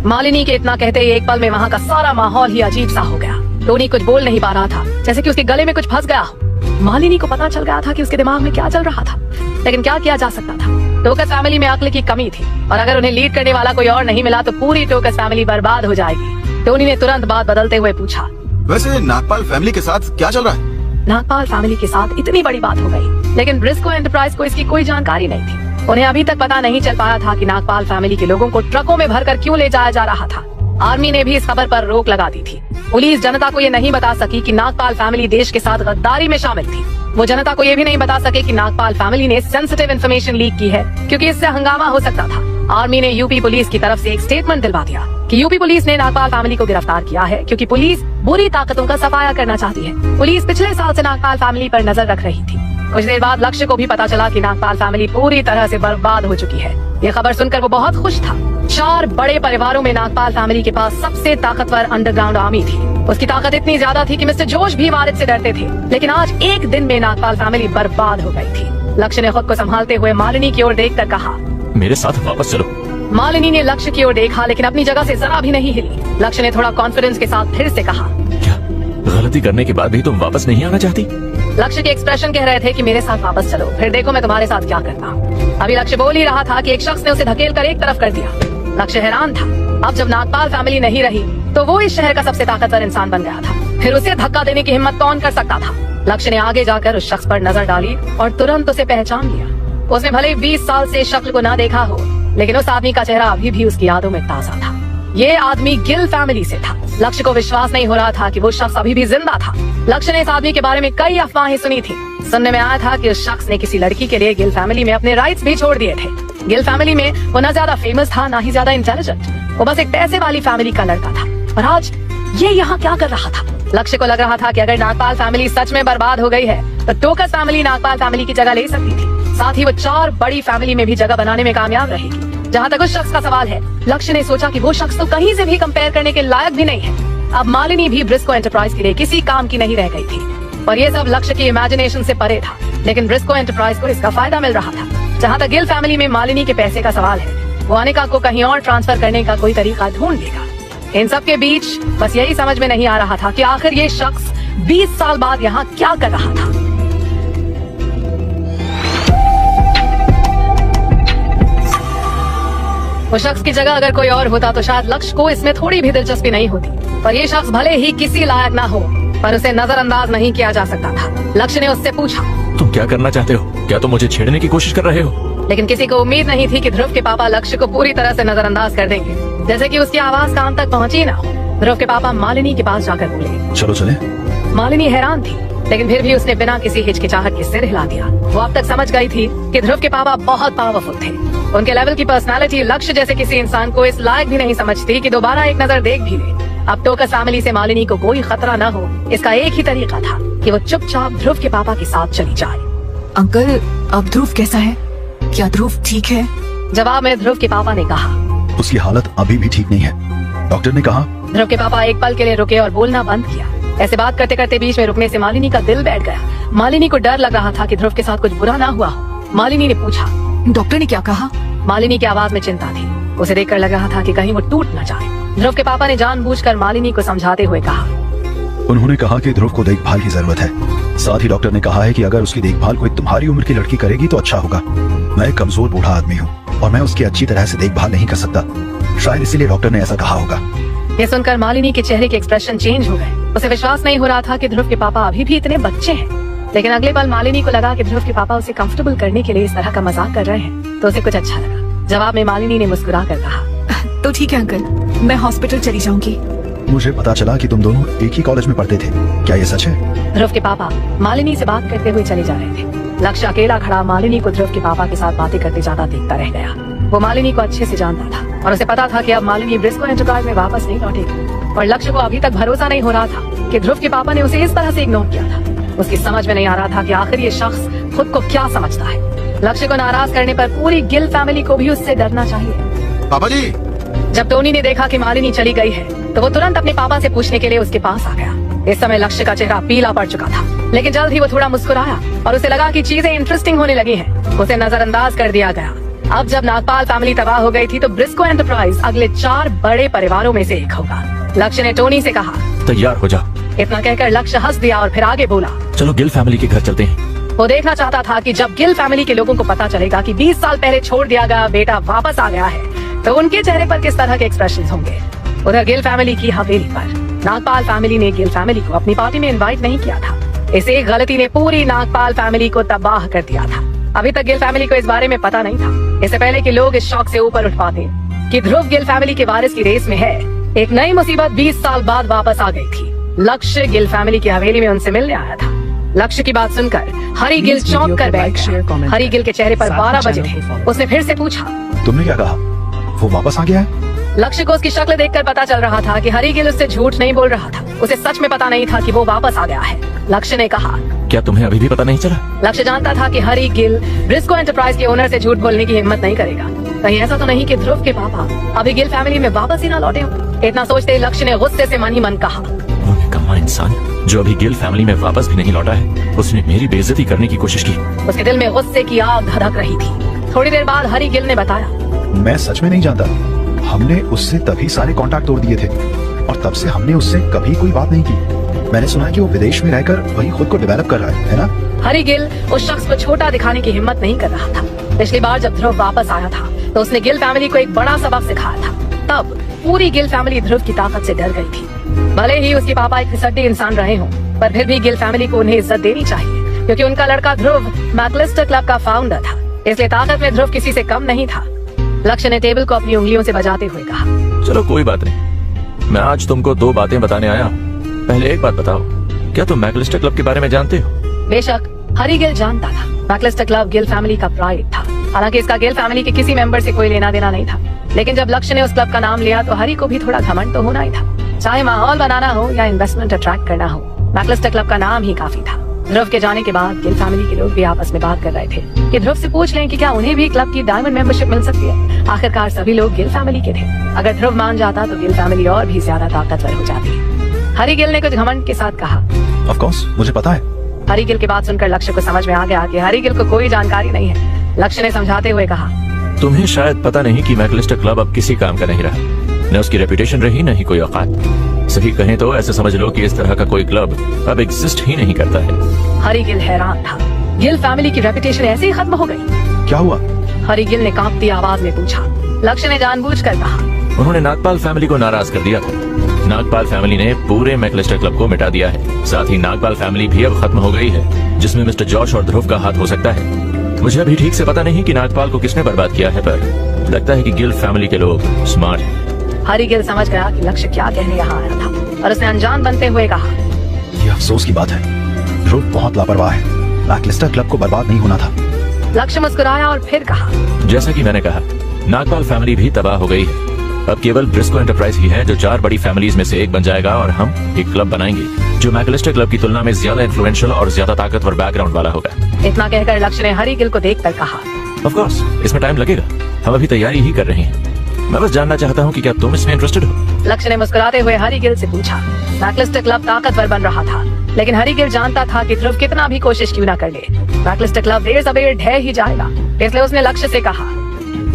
मालिनी के इतना कहते ही एक पल में वहाँ का सारा माहौल ही अजीब सा हो गया। टोनी कुछ बोल नहीं पा रहा था, जैसे कि उसके गले में कुछ फंस गया हो। मालिनी को पता चल गया था कि उसके दिमाग में क्या चल रहा था, लेकिन क्या किया जा सकता था? टोकस फैमिली में अक्ल की कमी थी और अगर उन्हें लीड करने वाला कोई और नहीं मिला तो पूरी टोकस फैमिली बर्बाद हो जाएगी। टोनी ने तुरंत बात बदलते हुए पूछा, वैसे नागपाल फैमिली के साथ क्या चल रहा है? नागपाल फैमिली के साथ इतनी बड़ी बात हो गई, लेकिन ब्रिस्को एंटरप्राइज को इसकी कोई जानकारी नहीं थी। उन्हें अभी तक पता नहीं चल पाया था कि नागपाल फैमिली के लोगों को ट्रकों में भरकर क्यों ले जाया जा रहा था। आर्मी ने भी इस खबर पर रोक लगा दी थी। पुलिस जनता को ये नहीं बता सकी कि नागपाल फैमिली देश के साथ गद्दारी में शामिल थी। वो जनता को ये भी नहीं बता सके कि नागपाल फैमिली ने सेंसिटिव इन्फॉर्मेशन लीक की है, क्योंकि इससे हंगामा हो सकता था। आर्मी ने यूपी पुलिस की तरफ से एक स्टेटमेंट दिलवा दिया कि यूपी पुलिस ने नागपाल फैमिली को गिरफ्तार किया है क्योंकि पुलिस बुरी ताकतों का सफाया करना चाहती है। पुलिस पिछले साल से नागपाल फैमिली पर नजर रख रही थी। कुछ देर बाद लक्ष्य को भी पता चला कि नागपाल फैमिली पूरी तरह से बर्बाद हो चुकी है। ये खबर सुनकर वो बहुत खुश था। 4 बड़े परिवारों में नागपाल फैमिली के पास सबसे ताकतवर अंडरग्राउंड आर्मी थी। उसकी ताकत इतनी ज्यादा थी कि मिस्टर जोश भी वारिद से डरते थे। लेकिन आज एक दिन में नागपाल फैमिली बर्बाद हो गई थी। लक्ष्य ने खुद को संभालते हुए मालिनी की ओर देखकर कहा, मेरे साथ वापस चलो। मालिनी ने लक्ष्य की ओर देखा, लेकिन अपनी जगह से जरा भी नहीं हिली। लक्ष्य ने थोड़ा कॉन्फिडेंस के साथ फिर से कहा, क्या गलती करने के बाद भी तुम वापस नहीं आना चाहती? लक्ष्य के एक्सप्रेशन कह रहे थे कि मेरे साथ वापस चलो, फिर देखो मैं तुम्हारे साथ क्या करता हूँ। अभी लक्ष्य बोल ही रहा था कि एक शख्स ने उसे धकेल कर एक तरफ कर दिया। लक्ष्य हैरान था। अब जब नागपाल फैमिली नहीं रही तो वो इस शहर का सबसे ताकतवर इंसान बन गया था। फिर उसे धक्का देने की हिम्मत कौन कर सकता था? लक्ष्य ने आगे जाकर उस शख्स पर नजर डाली और तुरंत उसे पहचान लिया। उसने भले 20 साल से शक्ल को ना देखा हो, लेकिन उस आदमी का चेहरा अभी भी उसकी यादों में ताजा था। ये आदमी गिल फैमिली से था। लक्ष्य को विश्वास नहीं हो रहा था कि वो शख्स अभी भी जिंदा था। लक्ष्य ने इस आदमी के बारे में कई अफवाहें सुनी थी। सुनने में आया था कि उस शख्स ने किसी लड़की के लिए गिल फैमिली में अपने राइट्स भी छोड़ दिए थे। गिल फैमिली में वो ना ज्यादा फेमस था, ना ही ज्यादा इंटेलिजेंट। वो बस एक पैसे वाली फैमिली का लड़का था। और आज ये यहाँ क्या कर रहा था? लक्ष्य को लग रहा था कि अगर नागपाल फैमिली सच में बर्बाद हो गई है तो टोकस फैमिली नागपाल फैमिली की जगह ले सकती थी। साथ ही वो 4 बड़ी फैमिली में भी जगह बनाने में कामयाब रहेगी। जहाँ तक उस शख्स का सवाल है, लक्ष्य ने सोचा कि वो शख्स तो कहीं से भी कंपेयर करने के लायक भी नहीं है। अब मालिनी भी ब्रिस्को एंटरप्राइज के लिए किसी काम की नहीं रह गई थी। और ये सब लक्ष्य की इमेजिनेशन से परे था, लेकिन ब्रिस्को एंटरप्राइज को इसका फायदा मिल रहा था। जहाँ तक गिल फैमिली में मालिनी के पैसे का सवाल है, वो अनिका को कहीं और ट्रांसफर करने का कोई तरीका ढूंढ लेगा। इन सब के बीच बस यही समझ में नहीं आ रहा था कि आखिर ये शख्स 20 साल बाद यहाँ क्या कर रहा था। वो शख्स की जगह अगर कोई और होता तो शायद लक्ष्य को इसमें थोड़ी भी दिलचस्पी नहीं होती। पर ये शख्स भले ही किसी लायक ना हो, पर उसे नजरअंदाज नहीं किया जा सकता था। लक्ष्य ने उससे पूछा, तुम क्या करना चाहते हो? क्या तुम मुझे छेड़ने की कोशिश कर रहे हो? लेकिन किसी को उम्मीद नहीं थी कि ध्रुव के पापा लक्ष्य को पूरी तरह से नजरअंदाज कर देंगे। जैसे कि उसकी आवाज कान तक पहुंची ना हो, ध्रुव के पापा मालिनी के पास जाकर बोले, चलो चले। मालिनी हैरान थी, लेकिन फिर भी उसने बिना किसी हिचकिचाहट के सिर हिला दिया। वो अब तक समझ गई थी कि ध्रुव के पापा बहुत पावरफुल थे। उनके लेवल की पर्सनालिटी लक्ष्य जैसे किसी इंसान को इस लायक भी नहीं समझती कि दोबारा एक नजर देख भी ले। अब टोकस फैमिली से मालिनी को कोई खतरा न हो, इसका एक ही तरीका था कि वो चुपचाप ध्रुव के पापा के साथ चली जाए। अंकल, अब ध्रुव कैसा है? क्या ध्रुव ठीक है? जवाब में ध्रुव के पापा ने कहा, उसकी हालत अभी भी ठीक नहीं है। डॉक्टर ने कहा। ध्रुव के पापा एक पल के लिए रुके और बोलना बंद किया। ऐसे बात करते करते बीच में रुकने से मालिनी का दिल बैठ गया। मालिनी को डर लग रहा था कि ध्रुव के साथ कुछ बुरा ना हुआ हो। मालिनी ने पूछा, डॉक्टर ने क्या कहा? मालिनी की आवाज में चिंता थी। उसे देखकर लग रहा था कि कहीं वो टूट न जाए। ध्रुव के पापा ने जानबूझकर मालिनी को समझाते हुए कहा, उन्होंने कहा कि ध्रुव को देखभाल की जरूरत है। साथ ही डॉक्टर ने कहा है कि अगर उसकी देखभाल कोई तुम्हारी उम्र की लड़की करेगी तो अच्छा होगा। मैं एक कमजोर बूढ़ा आदमी हूँ और मैं उसकी अच्छी तरह से देखभाल नहीं कर सकता। शायद इसीलिए डॉक्टर ने ऐसा कहा होगा। ये सुनकर मालिनी के चेहरे के एक्सप्रेशन चेंज हो गए। उसे विश्वास नहीं हो रहा था कि ध्रुव के पापा अभी भी इतने बच्चे हैं। लेकिन अगले पल मालिनी को लगा कि ध्रुव के पापा उसे कंफर्टेबल करने के लिए इस तरह का मजाक कर रहे हैं, तो उसे कुछ अच्छा लगा। जवाब में मालिनी ने मुस्कुरा कर कहा, तो ठीक है अंकल, मैं हॉस्पिटल चली जाऊंगी। मुझे पता चला कि तुम दोनों एक ही कॉलेज में पढ़ते थे, क्या ये सच है? ध्रुव के पापा मालिनी से बात करते हुए चले जा रहे थे। लक्ष्य अकेला खड़ा मालिनी को ध्रुव के पापा के साथ बातें करते जाता देखता रह गया। वो मालिनी को अच्छे से जानता था और उसे पता था कि अब मालिनी ब्रिस्को एंटरप्राइज में वापस नहीं लौटेगी। और लक्ष्य को अभी तक भरोसा नहीं हो रहा था कि ध्रुव के पापा ने उसे इस तरह से इग्नोर किया था। उसकी समझ में नहीं आ रहा था कि आखिर ये शख्स खुद को क्या समझता है। लक्ष्य को नाराज करने पर पूरी गिल फैमिली को भी उससे डरना चाहिए। पापा जी, जब टोनी ने देखा कि मालिनी चली गई है तो वो तुरंत अपने पापा से पूछने के लिए उसके पास आ गया। इस समय लक्ष्य का चेहरा पीला पड़ चुका था, लेकिन जल्द ही वो थोड़ा मुस्कुराया और उसे लगा कि चीजें इंटरेस्टिंग होने लगी हैं। उसे नजरअंदाज कर दिया गया। अब जब नागपाल फैमिली तबाह हो गई थी तो ब्रिस्को एंटरप्राइज अगले 4 बड़े परिवारों में से एक होगा। लक्ष्य ने टोनी से कहा, तैयार हो जाओ। इतना कहकर लक्ष्य हंस दिया और फिर आगे बोला, चलो गिल फैमिली के घर चलते हैं। वो देखना चाहता था कि जब गिल फैमिली के लोगों को पता चलेगा कि 20 साल पहले छोड़ दिया गया बेटा वापस आ गया है तो उनके चेहरे पर किस तरह के एक्सप्रेशंस होंगे। उधर गिल फैमिली की हवेली पर नागपाल फैमिली ने गिल फैमिली को अपनी पार्टी में इनवाइट नहीं किया था। इस एक गलती ने पूरी नागपाल फैमिली को तबाह कर दिया था। अभी तक गिल फैमिली को इस बारे में पता नहीं था। इससे पहले कि लोग इस शौक से ऊपर उठ पाते कि ध्रुव गिल फैमिली के वारिस की रेस में है, एक नई मुसीबत 20 साल बाद वापस आ गई थी। लक्ष्य गिल फैमिली की हवेली में उनसे मिलने आया था। लक्ष्य की बात सुनकर हरी गिल चौंक कर बैठ गया। हरी गिल के चेहरे पर 12 बजे थे। उसने फिर से पूछा, तुमने क्या कहा? वो वापस आ गया है? लक्ष्य को उसकी शक्ल देखकर पता चल रहा था कि हरी गिल उससे झूठ नहीं बोल रहा था। उसे सच में पता नहीं था कि वो वापस आ गया है। लक्ष्य ने कहा, क्या तुम्हें अभी भी पता नहीं चला? लक्ष्य जानता था कि हरी गिल ब्रिस्को एंटरप्राइज के ओनर से झूठ बोलने की हिम्मत नहीं करेगा। कहीं ऐसा तो नहीं कि ध्रुव के पापा अभी गिल फैमिली में वापस ही ना लौटे हो। इतना सोचते ही लक्ष्य ने गुस्से से मन ही मन कहा, कमा इंसान जो अभी गिल फैमिली में वापस भी नहीं लौटा है, उसने मेरी बेइज्जती करने की कोशिश की। उसके दिल में गुस्से की आग धधक रही थी। थोड़ी देर बाद हरी गिल ने बताया, मैं सच में नहीं जानता। हमने उससे तभी सारे कॉन्टैक्ट तोड़ दिए थे और तब से हमने उससे कभी कोई बात नहीं की। मैंने सुना है कि वो विदेश में रहकर वही खुद को डेवलप कर रहा है ना? हरी गिल उस शख्स को छोटा दिखाने की हिम्मत नहीं कर रहा था। पिछली बार जब ध्रुव वापस आया था तो उसने गिल फैमिली को एक बड़ा सबक सिखाया था। तब पूरी गिल फैमिली ध्रुव की ताकत से डर गई थी। भले ही उसके पापा एक फिसड्डी इंसान रहे हों, पर फिर भी गिल फैमिली को उन्हें इज्जत देनी चाहिए, क्योंकि उनका लड़का ध्रुव मैकलिस्टर क्लब का फाउंडर था। इसलिए ताकत में ध्रुव किसी से कम नहीं था। लक्ष्य ने टेबल को अपनी उंगलियों से बजाते हुए कहा, चलो कोई बात नहीं, मैं आज तुमको 2 बातें बताने आया हूँ। पहले एक बात बताओ, क्या तुम मैकलिस्टर क्लब के बारे में जानते हो? बेशक हरी गिल जानता था। मैकलिस्टर क्लब गिल फैमिली का प्राइड था। हालांकि इसका गिल फैमिली के किसी मेंबर से कोई लेना देना नहीं था, लेकिन जब लक्ष्य ने उस क्लब का नाम लिया तो हरी को भी थोड़ा घमंड तो होना ही था। चाहे माहौल बनाना हो या इन्वेस्टमेंट अट्रैक्ट करना हो, मैकलिस्टर क्लब का नाम ही काफी था। ध्रुव के जाने के बाद गिल फैमिली के लोग भी आपस में बात कर रहे थे कि ध्रुव से पूछ लें कि क्या उन्हें भी क्लब की डायमंड मेंबरशिप मिल सकती है। आखिरकार सभी लोग गिल फैमिली के थे। अगर ध्रुव मान जाता तो गिल फैमिली और भी ज्यादा ताकतवर हो जाती। हरी गिल ने कुछ घमंड के साथ कहा, ऑफ कोर्स मुझे पता है। हरी गिल की बात सुनकर लक्ष्य को समझ में आ गया कि हरी गिल को कोई जानकारी नहीं है। लक्ष्य ने समझाते हुए कहा, तुम्हें शायद पता नहीं कि मैकलिस्टर क्लब अब किसी काम का नहीं रहा। न उसकी रेपुटेशन रही, न ही कोई औकात। सही कहें तो ऐसे समझ लो कि इस तरह का कोई क्लब अब एग्जिस्ट ही नहीं करता है। हरी गिल हैरान था। गिल फैमिली की रेपुटेशन ऐसे ही खत्म हो गई? क्या हुआ? हरी गिल ने कांपती आवाज में पूछा। लक्ष्य ने जानबूझकर कहा, उन्होंने नागपाल फैमिली को नाराज कर दिया था। नागपाल फैमिली ने पूरे मैकलिस्टर क्लब को मिटा दिया है। साथ ही नागपाल फैमिली भी अब खत्म हो गई है, जिसमें मिस्टर जॉश और ध्रुव का हाथ हो सकता है। मुझे अभी ठीक से पता नहीं कि नागपाल को किसने बर्बाद किया है, पर लगता है कि गिल फैमिली के लोग स्मार्ट हैं। हरी गिल समझ गया कि लक्ष्य क्या कहने यहाँ आया था और उसने अनजान बनते हुए कहा, ये अफसोस की बात है। ध्रुव बहुत लापरवाह है। मैकलिस्टर क्लब को बर्बाद नहीं होना था। लक्ष्य मुस्कुराया और फिर कहा, जैसा कि मैंने कहा, नागपाल फैमिली भी तबाह हो गई है। अब केवल ब्रिस्को एंटरप्राइज ही है जो 4 बड़ी फैमिलीज में से एक बन जाएगा और हम एक क्लब बनाएंगे जो मैकलिस्टर क्लब की तुलना में ज्यादा इन्फ्लुएंशियल और ज्यादा ताकतवर बैकग्राउंड वाला होगा। इतना कहकर लक्ष्य ने हरी गिल को देखकर कहा, ऑफ कोर्स इसमें टाइम लगेगा, हम अभी तैयारी ही कर रहे हैं। मैं बस जानना चाहता हूँ कि क्या तुम इसमें इंटरेस्टेड हो? लक्ष्य ने मुस्कुराते हुए हरी गिल से पूछा। मैकलिस्टर क्लब ताकतवर बन रहा था, लेकिन हरी गिल जानता था कि ध्रुव कितना भी कोशिश क्यों ना कर ले, मैकलिस्टर क्लब देर सवेर ढह ही जाएगा। इसलिए उसने लक्ष्य से कहा,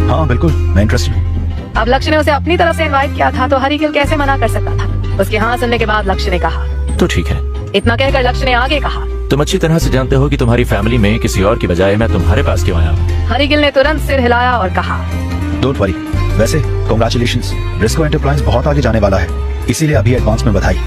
हाँ बिल्कुल, मैं इंटरेस्टेड हूँ। अब लक्ष्य ने उसे अपनी तरफ से इनवाइट किया था तो हरी गिल कैसे मना कर सकता था। उसके हाँ सुनने के बाद लक्ष्य ने कहा, तो ठीक है। इतना कहकर लक्ष्य ने आगे कहा, तुम अच्छी तरह से जानते हो कि तुम्हारी फैमिली में किसी और की बजाय मैं तुम्हारे पास क्यों आया हूँ। हरी गिल ने तुरंत सिर हिलाया और कहा, डोंट वरी। वैसे कांग्रेचुलेशंस, ब्रिस्को एंटरप्राइज बहुत आगे जाने वाला है, इसीलिए अभी एडवांस में बधाई।